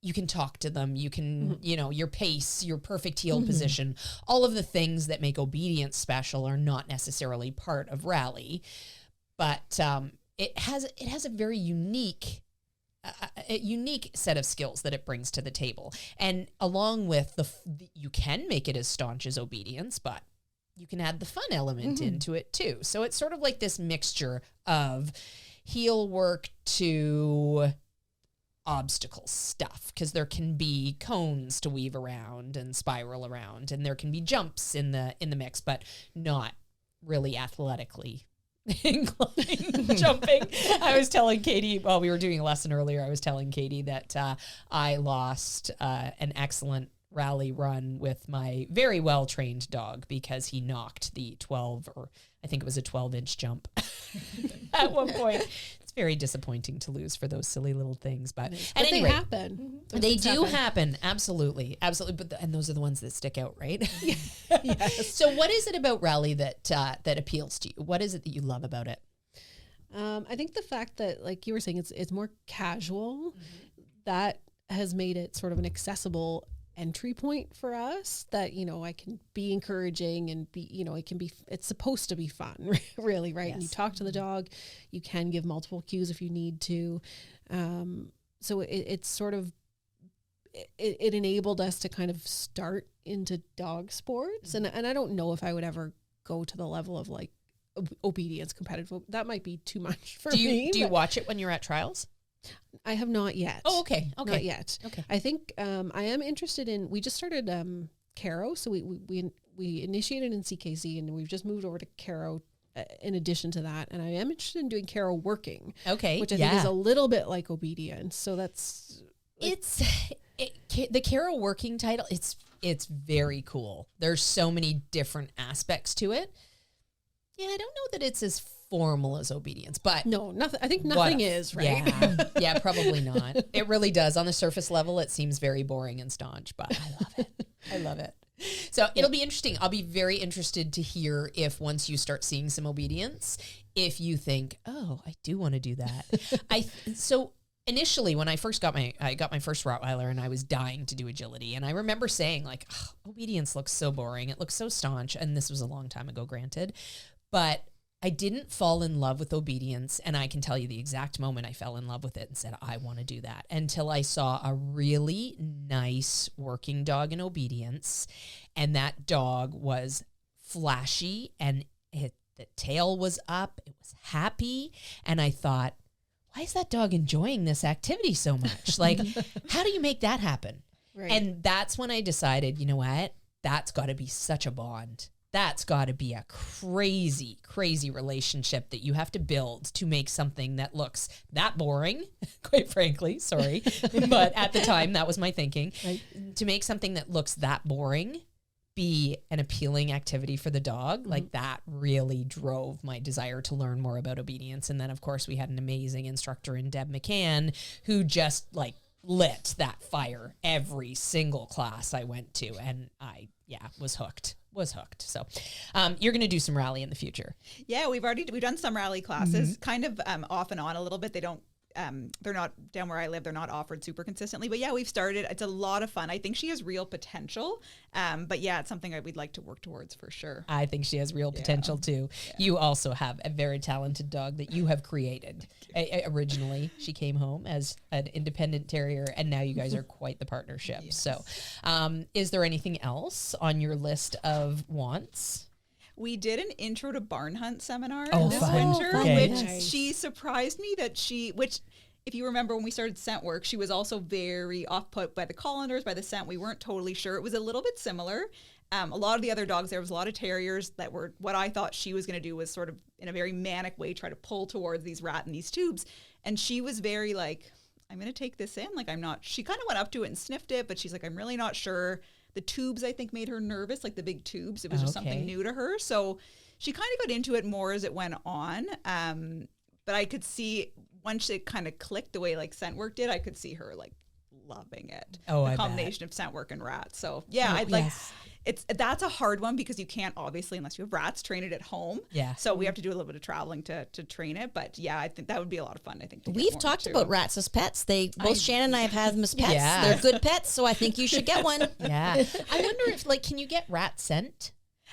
You can talk to them. You can, your pace, your perfect heel position, all of the things that make obedience special are not necessarily part of rally, but... It has a very unique set of skills that it brings to the table. And along with you can make it as staunch as obedience, but you can add the fun element into it too. So it's sort of like this mixture of heel work to obstacle stuff, because there can be cones to weave around and spiral around, and there can be jumps in the mix, but not really athletically incline jumping. I was telling Katie, while we were doing a lesson earlier, I was telling Katie that I lost an excellent rally run with my very well-trained dog because he knocked the 12, or I think it was a 12-inch jump at one point. It's very disappointing to lose for those silly little things, but at any they rate, happen. they do happen. Absolutely. But and those are the ones that stick out, right? Yes. So what is it about rally that appeals to you? What is it that you love about it? I think the fact that, like you were saying, it's more casual. That has made it sort of an accessible entry point for us, that, you know, I can be encouraging and be, you know, it's supposed to be fun, really, right? Yes. And you talk to the dog, you can give multiple cues if you need to. So it's sort of, it enabled us to kind of start into dog sports. And I don't know if I would ever go to the level of like obedience competitive. That might be too much for me. Do you watch it when you're at trials? I have not yet. Oh, okay. Not yet. Okay. I think I am interested in. We just started Caro, so we initiated in CKZ, and we've just moved over to Caro. In addition to that, and I am interested in doing Caro working. Okay, which I think is a little bit like obedience. So that's the Caro working title. It's very cool. There's so many different aspects to it. Yeah, I don't know that it's as formal as obedience, but no, nothing. I think nothing is, right? Yeah, probably not. It really does. On the surface level, it seems very boring and staunch, but I love it. I love it. So it'll be interesting. I'll be very interested to hear if once you start seeing some obedience, if you think, oh, I do want to do that. So initially when I got my first Rottweiler, and I was dying to do agility. And I remember saying like, oh, obedience looks so boring. It looks so staunch. And this was a long time ago, granted, but I didn't fall in love with obedience, and I can tell you the exact moment I fell in love with it and said, I want to do that, until I saw a really nice working dog in obedience, and that dog was flashy, and the tail was up, it was happy, and I thought, why is that dog enjoying this activity so much? Like, how do you make that happen? Right. And that's when I decided, you know what? That's got to be such a bond. That's got to be a crazy, crazy relationship that you have to build to make something that looks that boring, quite frankly, sorry. But at the time, that was my thinking. Right. To make something that looks that boring be an appealing activity for the dog, like that really drove my desire to learn more about obedience. And then, of course, we had an amazing instructor in Deb McCann who just like lit that fire every single class I went to. And I was hooked. So you're going to do some rally in the future. Yeah, we've done some rally classes, kind of off and on a little bit. They're not down where I live. They're not offered super consistently, but yeah, we've started. It's a lot of fun. I think she has real potential. But yeah, it's something we'd like to work towards for sure. I think she has real potential too. Yeah. You also have a very talented dog that you have created. Originally, she came home as an independent terrier, and now you guys are quite the partnership. Yes. So, is there anything else on your list of wants? We did an intro to barn hunt seminar this winter, which she surprised me which if you remember when we started scent work, she was also very off-put by the colanders, by the scent. We weren't totally sure. It was a little bit similar. A lot of the other dogs, there was a lot of terriers that were, what I thought she was going to do was sort of in a very manic way, try to pull towards these rat in these tubes. And she was very like, I'm going to take this in. Like, she kind of went up to it and sniffed it, but she's like, I'm really not sure. The tubes, I think, made her nervous, like the big tubes. It was just something new to her. So she kind of got into it more as it went on. But I could see once it kind of clicked the way like scent work did, I could see her like loving it. The combination of scent work and rats. So yeah, that's a hard one because you can't obviously, unless you have rats, train it at home. Yeah. So we have to do a little bit of traveling to train it. But yeah, I think that would be a lot of fun. I think we've talked about rats as pets. Both Shannon and I have had them as pets. Yeah. They're good pets, so I think you should get one. Yeah. I wonder if can you get rat scent?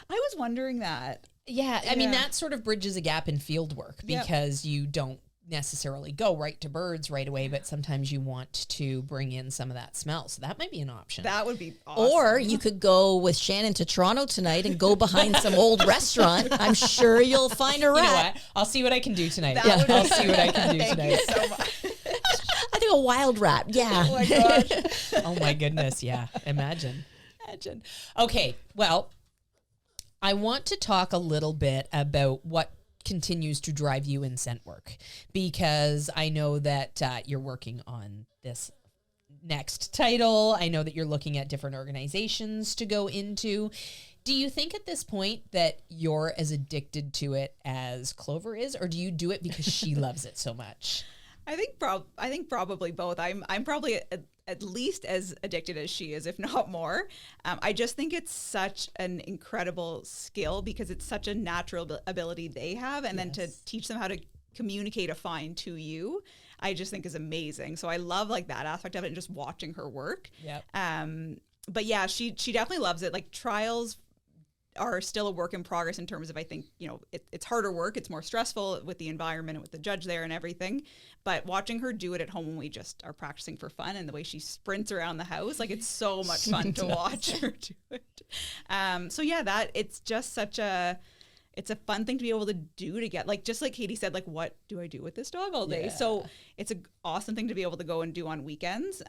I was wondering that. Yeah. I mean, that sort of bridges a gap in field work because you don't necessarily go right to birds right away, but sometimes you want to bring in some of that smell. So that might be an option. That would be awesome. Or you could go with Shannon to Toronto tonight and go behind some old restaurant. I'm sure you'll find a rat. You know what? I'll see what I can do tonight. I'll see what I can do tonight. Thank you so much. I think a wild rat. Yeah. Oh my gosh. Oh my goodness. Yeah. Imagine. Okay. Well, I want to talk a little bit about what continues to drive you in scent work? Because I know that you're working on this next title. I know that you're looking at different organizations to go into. Do you think at this point that you're as addicted to it as Clover is, or do you do it because she loves it so much? I think probably both. I'm probably at least as addicted as she is, if not more. I just think it's such an incredible skill because it's such a natural ability they have, and then to teach them how to communicate a find to you, I just think is amazing. So I love like that aspect of it and just watching her work. Yep. But yeah, she definitely loves it. Like trials are still a work in progress in terms of, I think, it's harder work. It's more stressful with the environment and with the judge there and everything. But watching her do it at home when we just are practicing for fun and the way she sprints around the house, like it's so much fun to watch her do it. So yeah, it's just it's a fun thing to be able to do to get, like, just like Katie said, like, what do I do with this dog all day? Yeah. So it's an awesome thing to be able to go and do on weekends.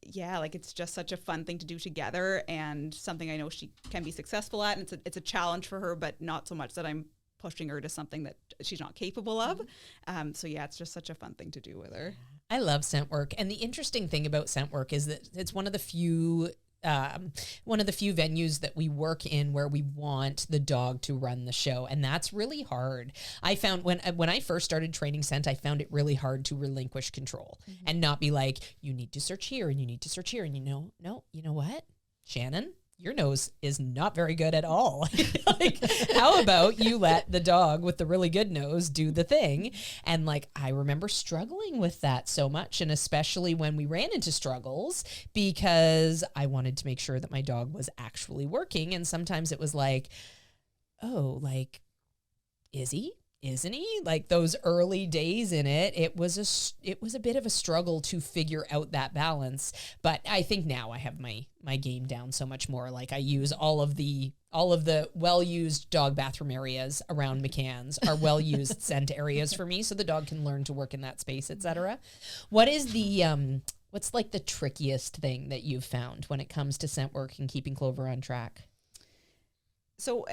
Yeah, like it's just such a fun thing to do together and something I know she can be successful at. And it's a challenge for her, but not so much that I'm pushing her to something that she's not capable of. So yeah, it's just such a fun thing to do with her. I love scent work. And the interesting thing about scent work is that it's one of the few venues that we work in where we want the dog to run the show. And that's really hard. I found when I first started training scent, I found it really hard to relinquish control and not be like, you need to search here and you need to search here. And no, you know what, Shannon, your nose is not very good at all. Like, how about you let the dog with the really good nose do the thing? And like, I remember struggling with that so much. And especially when we ran into struggles because I wanted to make sure that my dog was actually working. And sometimes it was like, oh, like, is he? Isn't he? Like those early days in it, it was a bit of a struggle to figure out that balance. But I think now I have my game down so much more. Like I use all of the well-used dog bathroom areas around McCann's are well-used scent areas for me, so the dog can learn to work in that space, etc. What is what's like the trickiest thing that you've found when it comes to scent work and keeping Clover on track? So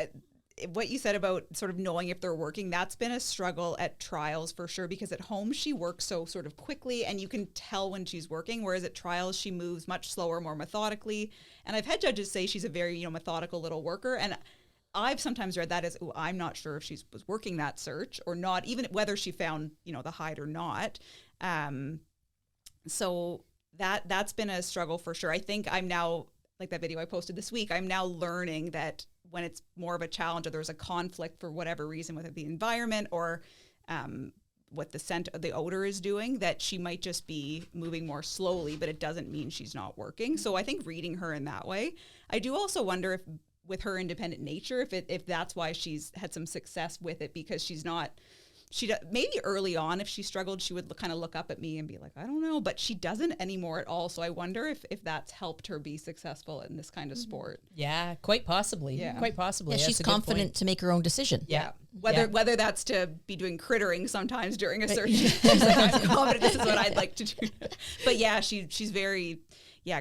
what you said about sort of knowing if they're working, that's been a struggle at trials for sure, because at home she works so sort of quickly and you can tell when she's working, whereas at trials she moves much slower, more methodically. And I've had judges say she's a very, methodical little worker. And I've sometimes read that as, I'm not sure if she was working that search or not, even whether she found, the hide or not. So that's been a struggle for sure. I think I'm now, like that video I posted this week, I'm now learning that when it's more of a challenge or there's a conflict for whatever reason, whether it be environment or what the scent, the odor is doing, that she might just be moving more slowly, but it doesn't mean she's not working. So I think reading her in that way. I do also wonder if with her independent nature, if that's why she's had some success with it, because she's not, maybe early on, if she struggled, she would kind of look up at me and be like, I don't know, but she doesn't anymore at all. So I wonder if that's helped her be successful in this kind of sport. Yeah, quite possibly. Yeah. Quite possibly. Yeah, she's confident to make her own decision. Yeah. Whether that's to be doing crittering sometimes during a search. She's like, I'm confident this is what I'd like to do. But yeah, she's very,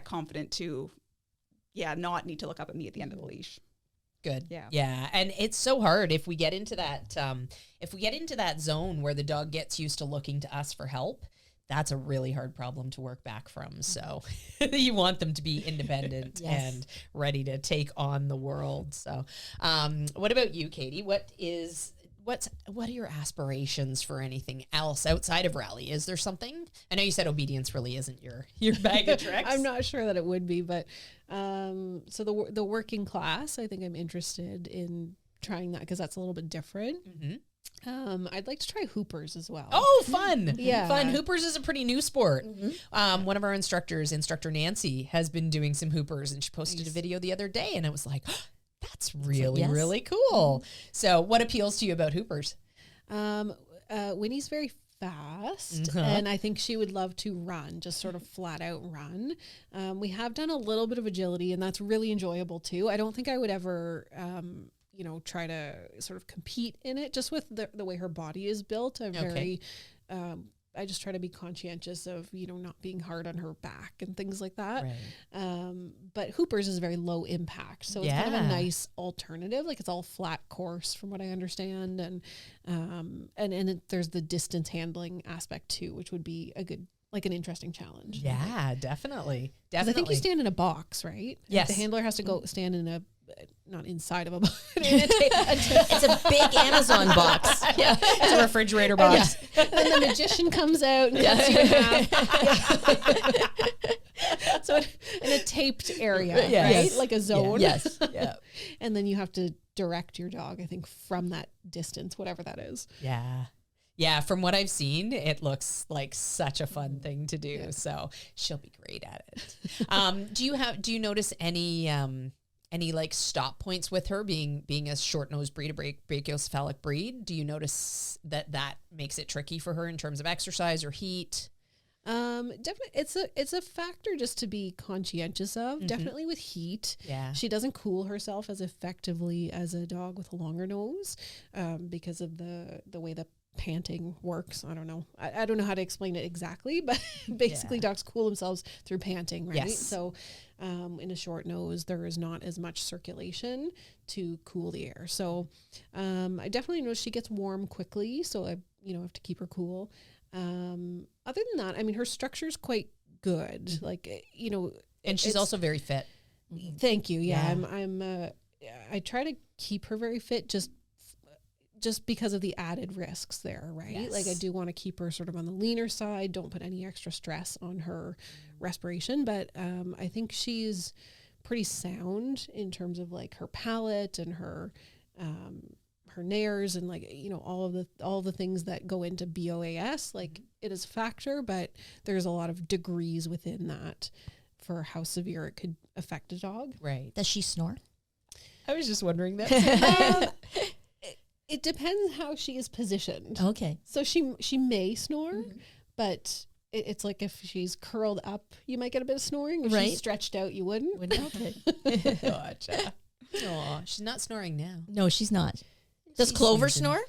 confident to, not need to look up at me at the end of the leash. Good. Yeah. And it's so hard if we get into that, zone where the dog gets used to looking to us for help. That's a really hard problem to work back from. So you want them to be independent and ready to take on the world. So, what about you, Katie? What are your aspirations for anything else outside of rally? Is there something? I know you said obedience really isn't your bag of tricks. I'm not sure that it would be, but so the working class, I think I'm interested in trying that because that's a little bit different. Mm-hmm. I'd like to try hoopers as well. Oh, fun. Yeah. Fun. Hoopers is a pretty new sport. Mm-hmm. One of our instructors, Instructor Nancy, has been doing some hoopers, and she posted a video the other day, and I was like, that's really, really cool. Mm-hmm. So what appeals to you about hoopers? Winnie's very fast, and I think she would love to run, just sort of flat out run. We have done a little bit of agility, and that's really enjoyable too. I don't think I would ever, try to sort of compete in it, just with the way her body is built. I'm very just try to be conscientious of, not being hard on her back and things like that. Right. But Hooper's is very low impact. So it's kind of a nice alternative. Like, it's all flat course from what I understand. And there's the distance handling aspect too, which would be an interesting challenge. Yeah, definitely. I think you stand in a box, right? Yes. The handler has to go stand in not inside of a box. It's a big Amazon box. Yeah, it's a refrigerator box. And then the magician comes out and cuts you in half. Yeah. So in a taped area, right? Yes. Like a zone. Yes. Yeah. And then you have to direct your dog, I think, from that distance, whatever that is. Yeah. Yeah, from what I've seen, it looks like such a fun thing to do. Yeah. So she'll be great at it. Do you notice any like stop points with her being a short-nosed breed, a brachiocephalic breed? Do you notice that makes it tricky for her in terms of exercise or heat? Definitely, it's a factor just to be conscientious of. Mm-hmm. Definitely with heat. Yeah, she doesn't cool herself as effectively as a dog with a longer nose, because of the way the panting works. I don't know. I don't know how to explain it exactly, but basically dogs cool themselves through panting, right? Yes. So in a short nose, there is not as much circulation to cool the air. So I definitely know she gets warm quickly, so I have to keep her cool. Other than that, I mean, her structure's quite good. Like, and she's also very fit. Thank you. Yeah. I try to keep her very fit just because of the added risks there, right? Yes. Like, I do want to keep her sort of on the leaner side, don't put any extra stress on her respiration. But I think she's pretty sound in terms of like her palate and her nares and like, all of the things that go into BOAS. Like, it is a factor, but there's a lot of degrees within that for how severe it could affect a dog. Right. Does she snore? I was just wondering that. It depends how she is positioned. Okay. So she may snore, but it's like if she's curled up, you might get a bit of snoring. If she's stretched out, you wouldn't. Okay. Gotcha. Aw, she's not snoring now. No, she's not. Does Clover snore?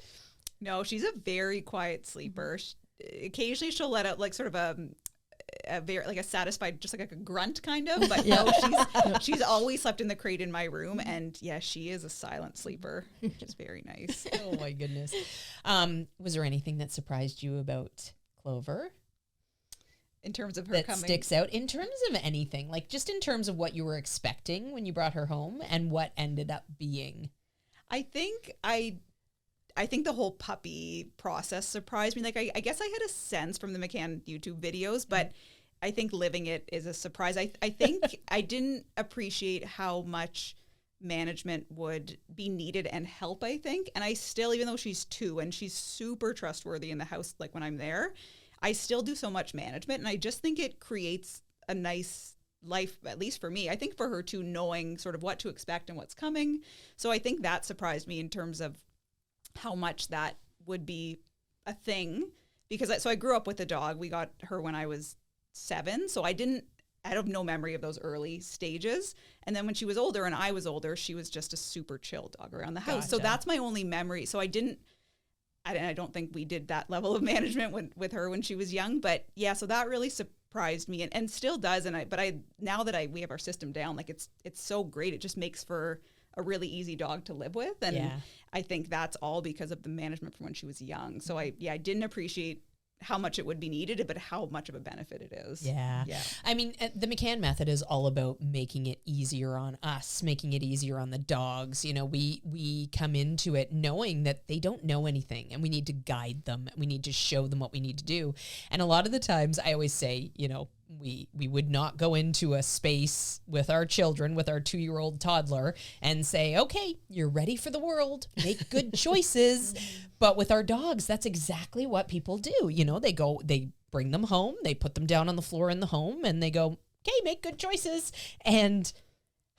No, she's a very quiet sleeper. Occasionally she'll let out like sort of a very like a satisfied, just like a grunt kind of, but no, she's always slept in the crate in my room, and yeah, she is a silent sleeper, which is very nice. Oh my goodness. Was there anything that surprised you about Clover? In terms of her that coming, sticks out in terms of anything, like just in terms of what you were expecting when you brought her home and what ended up being? I think the whole puppy process surprised me. Like, I guess I had a sense from the McCann YouTube videos, but I think living it is a surprise. I think I didn't appreciate how much management would be needed and help, I think. And I still, even though she's 2 and she's super trustworthy in the house, like when I'm there, I still do so much management. And I just think it creates a nice life, at least for me. I think for her too, knowing sort of what to expect and what's coming. So I think that surprised me in terms of how much that would be a thing, because I grew up with a dog. We got her when I was 7, so I have no memory of those early stages. And then when she was older and I was older, she was just a super chill dog around the house. Gotcha. So that's my only memory. So I don't think we did that level of management with her when she was young. But yeah, so that really surprised me and still does. Now that we have our system down, like it's so great. It just makes for a really easy dog to live with. And I think that's all because of the management from when she was young. So I didn't appreciate how much it would be needed, but how much of a benefit it is. Yeah. I mean, the McCann method is all about making it easier on us, making it easier on the dogs. We come into it knowing that they don't know anything and we need to guide them. We need to show them what we need to do. And a lot of the times I always say, we would not go into a space with our children, with our 2-year-old toddler and say, okay, you're ready for the world, make good choices. But with our dogs, that's exactly what people do. They bring them home, they put them down on the floor in the home and they go, okay, make good choices. And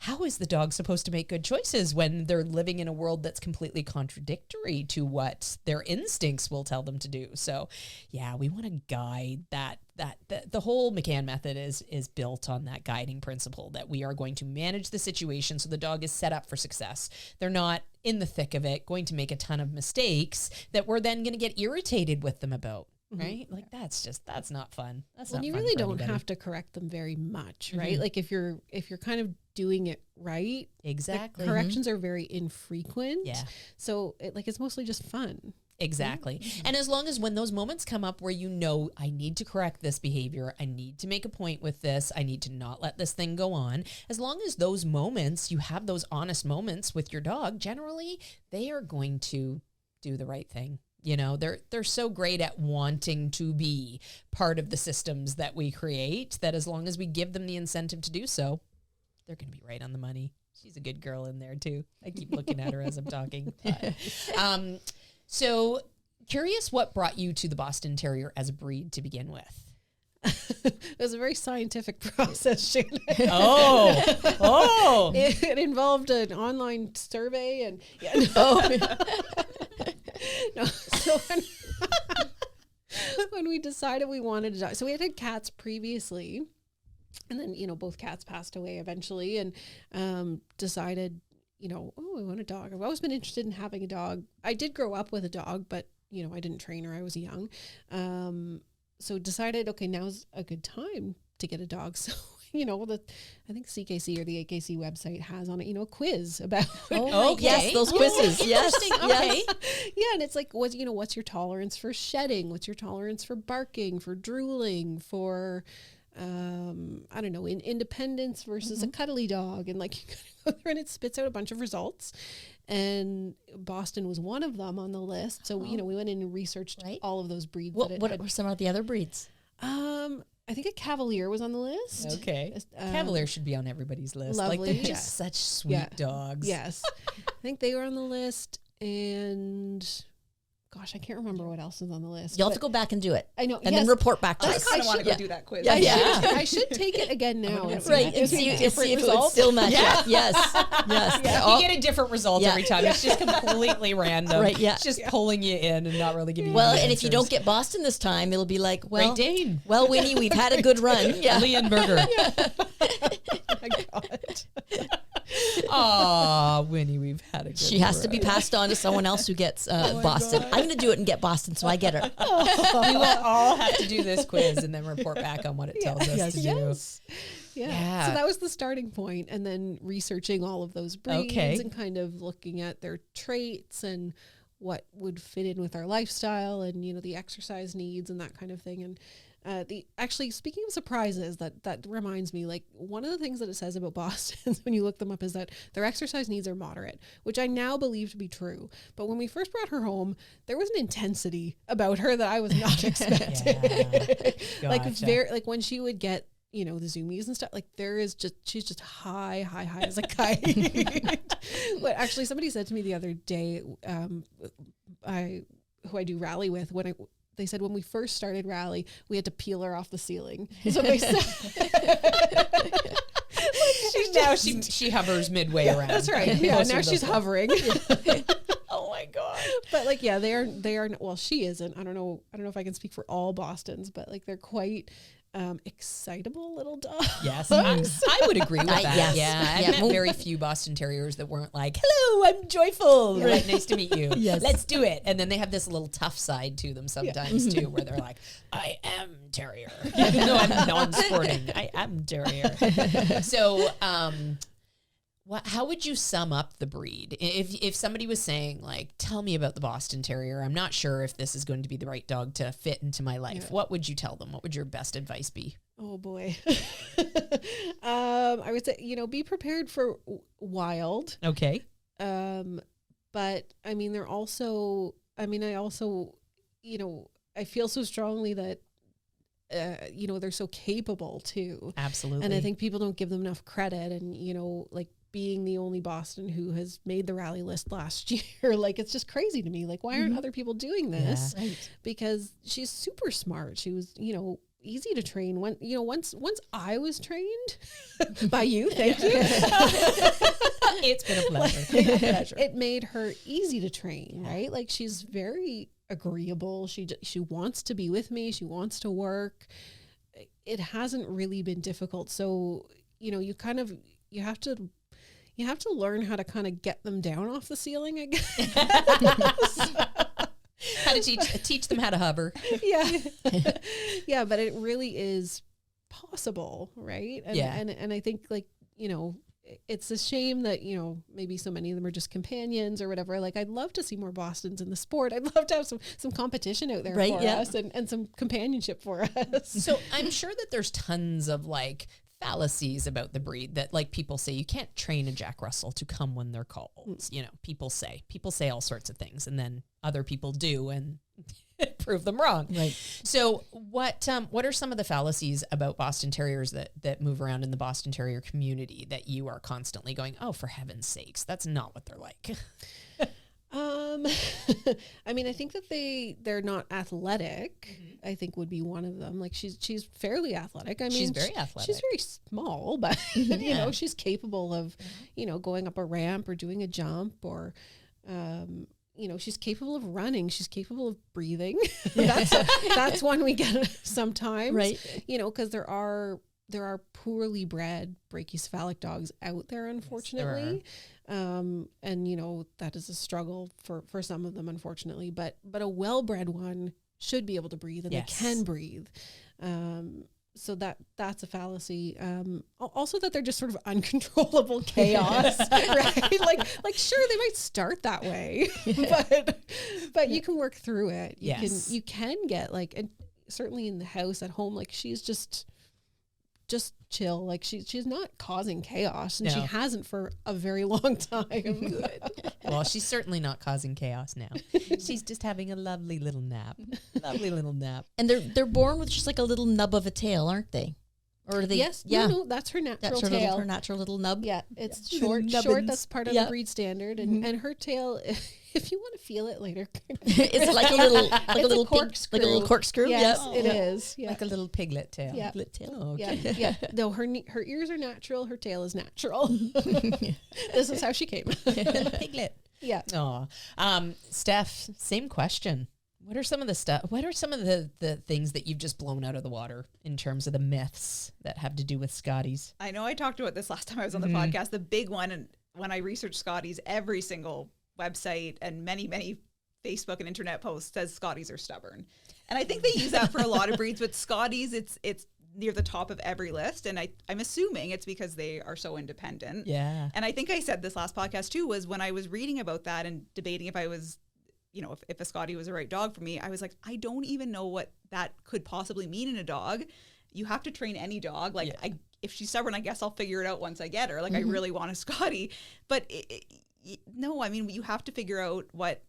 how is the dog supposed to make good choices when they're living in a world that's completely contradictory to what their instincts will tell them to do? So yeah, we want to guide that the whole McCann method is built on that guiding principle that we are going to manage the situation so the dog is set up for success. They're not in the thick of it going to make a ton of mistakes that we're then going to get irritated with them about. right? Like that's not fun. That's Well, not you fun really for don't anybody. have to correct them very much, right? Like if you're kind of doing it right, Exactly. the corrections are very infrequent. Yeah. So it's mostly just fun. Exactly. And as long as when those moments come up where you know, I need to correct this behavior, I need to make a point with this, I need to not let this thing go on, as long as those moments, you have those honest moments with your dog, generally they are going to do the right thing. You know, they're so great at wanting to be part of the systems that we create that as long as we give them the incentive to do so, they're going to be right on the money. She's a good girl in there too. I keep looking at her as I'm talking. So curious what brought you to the Boston Terrier as a breed to begin with? It was a very scientific process, Shannon. Oh. It involved an online survey and so when we decided we wanted a dog, so we had cats previously, and then both cats passed away eventually, and decided we want a dog. I've always been interested in having a dog. I did grow up with a dog, but I didn't train her. I was young, so decided now's a good time to get a dog. So I think CKC or the AKC website has on it a quiz about yes, those quizzes. Yes. Okay. Yeah, and it's like, what's your tolerance for shedding? What's your tolerance for barking, for drooling, for I don't know, in independence versus a cuddly dog, and you go through and it spits out a bunch of results, and Boston was one of them on the list. So we went in and researched all of those breeds. What were some of the other breeds? I think a Cavalier was on the list. Okay. Cavalier should be on everybody's list. Lovely. They're just such sweet dogs. Yes. I think they were on the list, and gosh, I can't remember what else is on the list. You'll have to go back and do it. I know. And then report back to I us. kind of want to go do that quiz. I should take it again now. Right. And see if it would still match up. Yes. Yes. Yeah, you get a different result every time. It's just completely random. Right, yeah. It's just pulling you in and not really giving you Well, the and if you answers. don't get Boston this time, it'll be like, well, Great Dane. well, Winnie, we've had a good run. Yeah. Leonberger. My God. Aw, Winnie, we've had a good She has to be run. passed on to someone else who gets Boston. I'm going to do it and get Boston, so I get her. We will all have to do this quiz and then report back on what it tells us to do. Yes. Yeah. Yeah. So that was the starting point, and then researching all of those breeds and kind of looking at their traits and what would fit in with our lifestyle and the exercise needs and that kind of thing. And actually, speaking of surprises, that reminds me, one of the things that it says about Bostons when you look them up is that their exercise needs are moderate, which I now believe to be true. But when we first brought her home, there was an intensity about her that I was not expecting. Gotcha. When she would get the zoomies and stuff, she's just high as a kite. But actually, somebody said to me the other day, who I do rally with, they said when we first started rally, we had to peel her off the ceiling. So they said, she hovers midway around. that's right. Yeah, Closer now to she's the- hovering. Oh my God. But they are. Well, she isn't. I don't know if I can speak for all Bostons, but they're quite excitable little dogs. Yes, I would agree with that. yes. Yeah, I've Yeah. met very few Boston Terriers that weren't like, "Hello, I'm joyful. Right. Like, nice to meet you. Yes. Let's do it." And then they have this little tough side to them sometimes too, where they're like, "I am terrier." No, I'm non-sporting. I am terrier. So, how would you sum up the breed? If somebody was saying, tell me about the Boston Terrier, I'm not sure if this is going to be the right dog to fit into my life. Yeah. What would you tell them? What would your best advice be? Oh boy. I would say, be prepared for wild. Okay. But I mean, they're also, I feel so strongly that, they're so capable too. Absolutely. And I think people don't give them enough credit. And, being the only Boston who has made the rally list last year, it's just crazy to me. Why aren't other people doing this? Yeah. Because she's super smart. She was, easy to train. Once I was trained by you, thank you. It's been a pleasure. It made her easy to train, right? she's very agreeable. She wants to be with me. She wants to work. It hasn't really been difficult. So, you have to learn how to kind of get them down off the ceiling, I guess. How to teach them how to hover. Yeah. Yeah, but it really is possible, right? And I think, like, you know, it's a shame that, you know, maybe so many of them are just companions or whatever. Like, I'd love to see more Bostons in the sport. I'd love to have some competition out there for us and some companionship for us. So I'm sure that there's tons of like fallacies about the breed that, like, people say you can't train a Jack Russell to come when they're called. You know, people say all sorts of things, and then other people do and prove them wrong. Right. So what are some of the fallacies about Boston Terriers that move around in the Boston Terrier community that you are constantly going, oh, for heaven's sakes, that's not what they're like? I mean, I think that they're not athletic. I think would be one of them. Like, she's fairly athletic. I mean, she's very athletic. She's very small, but you know, she's capable of, you know, going up a ramp or doing a jump, or you know, she's capable of running. She's capable of breathing. That's one we get sometimes, right? You know, because there are poorly bred brachycephalic dogs out there, unfortunately. Yes, and you know, that is a struggle for some of them, unfortunately, but a well-bred one should be able to breathe, and they can breathe. So that's a fallacy. Also that they're just sort of uncontrollable chaos, right? Like sure, they might start that way, but you can work through it. You can get, like, and certainly in the house at home, like, she's just chill. Like, she's not causing chaos, and she hasn't for a very long time. Good. Well, she's certainly not causing chaos now. She's just having a lovely little nap. And they're born with just like a little nub of a tail, aren't they? Or are they? Yes. Yeah. No, that's her natural tail. Her natural little nub. Yeah. It's short. That's part of the breed standard. And her tail, if you want to feel it later, it's like a little corkscrew. Like a little corkscrew. Yes, it is. Yeah. Like a little piglet tail. Yeah. Piglet tail. Oh, okay. Yeah. No, her ears are natural. Her tail is natural. This is how she came. Little piglet. Yeah. Oh, Steph, same question. What are some of the things that you've just blown out of the water in terms of the myths that have to do with Scotties? I know I talked about this last time I was on the podcast. The big one, and when I researched Scotties, every single website and many Facebook and internet posts says Scotties are stubborn. And I think they use that for a lot of breeds, but Scotties, it's near the top of every list. And I'm assuming it's because they are so independent. Yeah. And I think I said this last podcast too, was when I was reading about that and debating if I was, you know, if a Scottie was the right dog for me, I was like, I don't even know what that could possibly mean in a dog. You have to train any dog. Like, if she's stubborn, I guess I'll figure it out once I get her. Like, I really want a Scottie. But no, I mean, you have to figure out what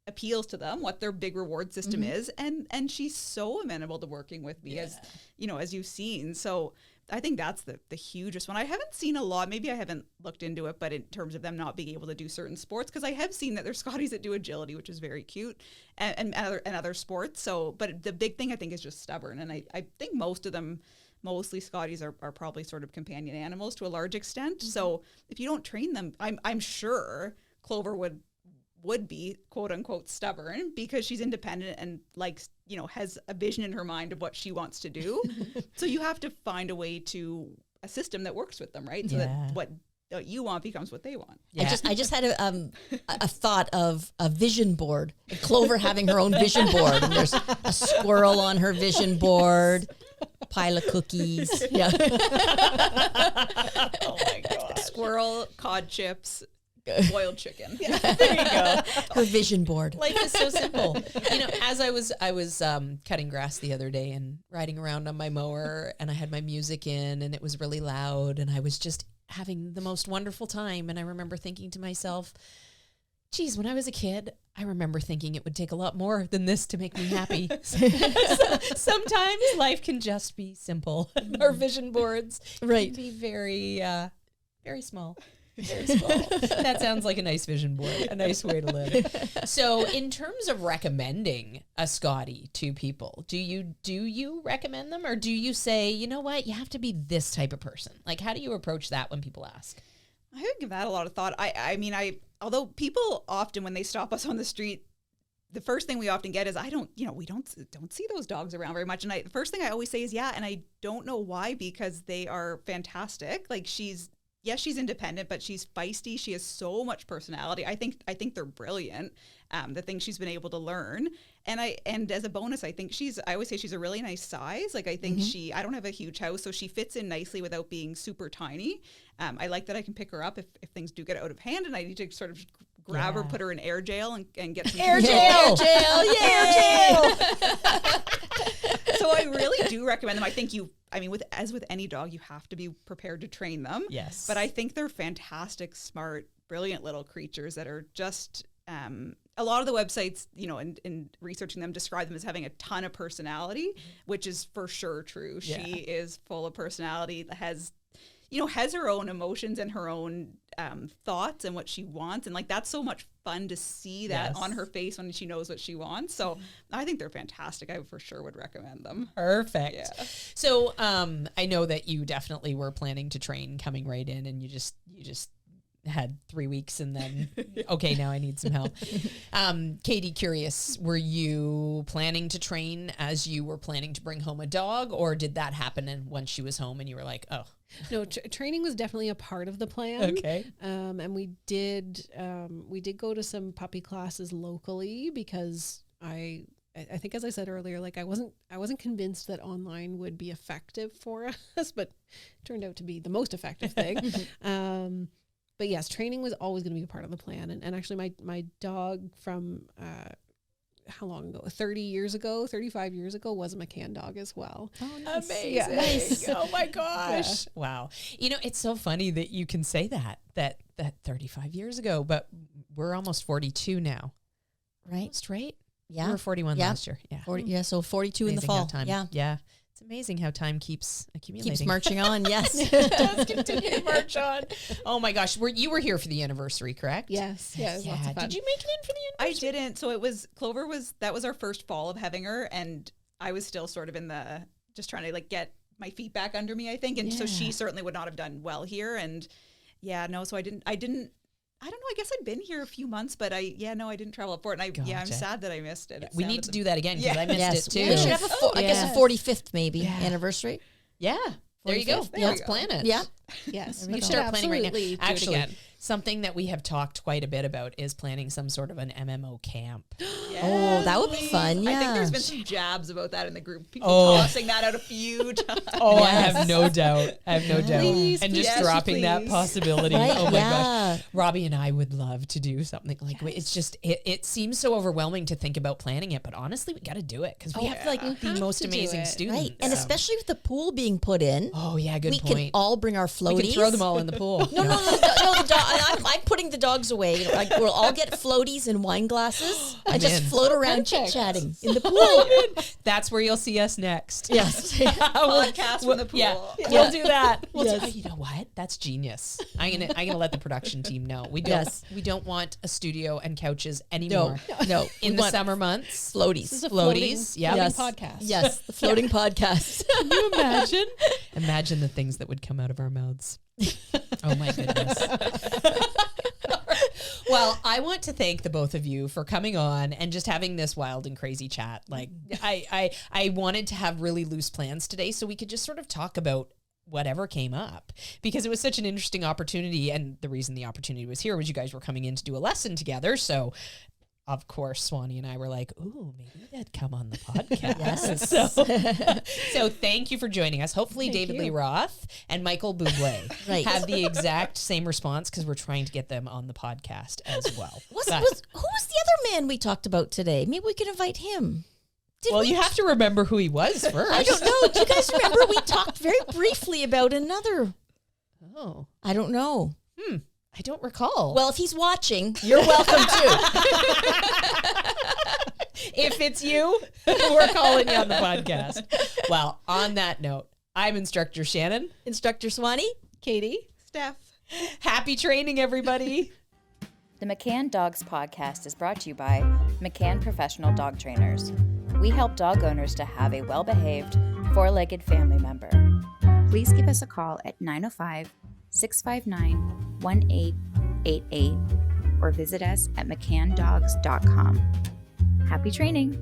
appeals to them, what their big reward system is. And she's so amenable to working with me, as, you know, as you've seen. So I think that's the hugest one. I haven't seen a lot. Maybe I haven't looked into it, but in terms of them not being able to do certain sports, because I have seen that there's Scotties that do agility, which is very cute, and other sports. So, but the big thing I think is just stubborn. And I think mostly Scotties are probably sort of companion animals to a large extent. So if you don't train them, I'm sure Clover would be quote unquote stubborn, because she's independent and likes, you know, has a vision in her mind of what she wants to do. So you have to find a way to a system that works with them, right? So that what you want becomes what they want. Yeah. I just had a thought of a vision board, Clover having her own vision board, and there's a squirrel on her vision board, a pile of cookies. Yeah. Oh my God. Squirrel, cod chips, boiled chicken. Yeah, there you go. Her vision board. Life is so simple. You know, as I was cutting grass the other day and riding around on my mower, and I had my music in and it was really loud, and I was just having the most wonderful time. And I remember thinking to myself, geez, when I was a kid, I remember thinking it would take a lot more than this to make me happy. Sometimes life can just be simple. Our vision boards can be very, very small. Very small. That sounds like a nice vision board, a nice way to live. So in terms of recommending a Scottie to people, do you recommend them, or do you say, you know what, you have to be this type of person? Like, how do you approach that when people ask? I would give that a lot of thought. I mean, although people often, when they stop us on the street, the first thing we often get is, we don't see those dogs around very much. And the first thing I always say is, yeah, and I don't know why, because they are fantastic. Like, she's, yes, she's independent, but she's feisty. She has so much personality. I think they're brilliant. The things she's been able to learn. And as a bonus, I think I always say she's a really nice size. Like I think I don't have a huge house, so she fits in nicely without being super tiny. I like that I can pick her up if things do get out of hand and I need to sort of grab her, put her in air jail and get some Air jail, jail. So I really do recommend them. I think as with any dog, you have to be prepared to train them. Yes. But I think they're fantastic, smart, brilliant little creatures that are just, a lot of the websites, in researching them, describe them as having a ton of personality, which is for sure true. Yeah. She is full of personality, has her own emotions and her own thoughts and what she wants. And like, that's so much fun to see that on her face when she knows what she wants. So I think they're fantastic. I for sure would recommend them. Perfect. Yeah. So I know that you definitely were planning to train coming right in, and you just had 3 weeks and then, okay, now I need some help. Katie, curious, were you planning to train as you were planning to bring home a dog, or did that happen and when she was home and you were like, oh? No, training was definitely a part of the plan. Okay. And we did go to some puppy classes locally because I think, as I said earlier, like I wasn't convinced that online would be effective for us, but it turned out to be the most effective thing. But yes, training was always going to be a part of the plan. And actually my dog from, how long ago? 35 years ago was a McCann dog as well. Oh, nice. Amazing. Yeah. Nice. Oh my gosh. Yeah. Wow. It's so funny that you can say that 35 years ago, but we're almost 42 now. Right. Right? Yeah. We were 41 last year. Yeah. 40, so 42 amazing in the fall. Time, yeah. It's amazing how time keeps accumulating. Keeps marching on, yes. It does continue to march on. Oh my gosh. You were here for the anniversary, correct? Yes. Yeah. It was lots of fun. Did you make it in for the anniversary? I didn't. So that was our first fall of having her, and I was still sort of just trying to like get my feet back under me, I think. And so she certainly would not have done well here. And so I didn't, I don't know. I guess I'd been here a few months, but I didn't travel up for it. And I'm sad that I missed it. We need to do that again because I missed it too. We should have I guess a 45th maybe anniversary. Yeah. There you go. Let's plan it. Yeah. Yes. We start planning right now. Actually, again. something that we have talked quite a bit about is planning some sort of an MMO camp. Oh, that would be fun. Yeah. I think there's been some jabs about that in the group. People tossing that out a few times. Oh, I have no doubt. Please, and just yes, dropping that please. possibility. Right? Oh my Yeah. gosh. Robbie and I would love to do something like it's just it seems so overwhelming to think about planning it, but honestly we got to do it because we have like the most amazing students. Right. And especially with the pool being put in. Oh yeah, good we point. can all bring our floaties. We can throw them all in the pool. No, the dog. I'm putting the dogs away. Like we'll all get floaties and wine glasses and just float around chit-chatting in the pool. That's where you'll see us next. Yes. Podcast from the pool. Yeah, we'll do that. You know what? That's genius. I'm gonna let the production team know. We don't want a studio and couches anymore. No. In the summer months, Floaties. This is a floaties. floating Yes. podcast. Yes, the floating podcast. Can you imagine? Imagine the things that would come out of our mouths. Oh my goodness. Well, I want to thank the both of you for coming on and just having this wild and crazy chat. Like I wanted to have really loose plans today so we could just sort of talk about whatever came up because it was such an interesting opportunity. And the reason the opportunity was here was you guys were coming in to do a lesson together. So of course, Swanny and I were like, ooh, maybe they'd come on the podcast. Yes. So thank you for joining us. Hopefully David Lee Roth and Michael Buble have the exact same response because we're trying to get them on the podcast as well. Who was the other man we talked about today? Maybe we could invite him. You have to remember who he was first. I don't know. Do you guys remember we talked very briefly about another? Oh. I don't know. I don't recall. Well, if he's watching, you're welcome too. If it's you, we're calling you on the podcast. Well, on that note, I'm Instructor Shannon. Instructor Swanny. Katie. Steph. Happy training, everybody. The McCann Dogs Podcast is brought to you by McCann Professional Dog Trainers. We help dog owners to have a well-behaved, four-legged family member. Please give us a call at 905-659-1888 or visit us at mccanndogs.com. Happy training!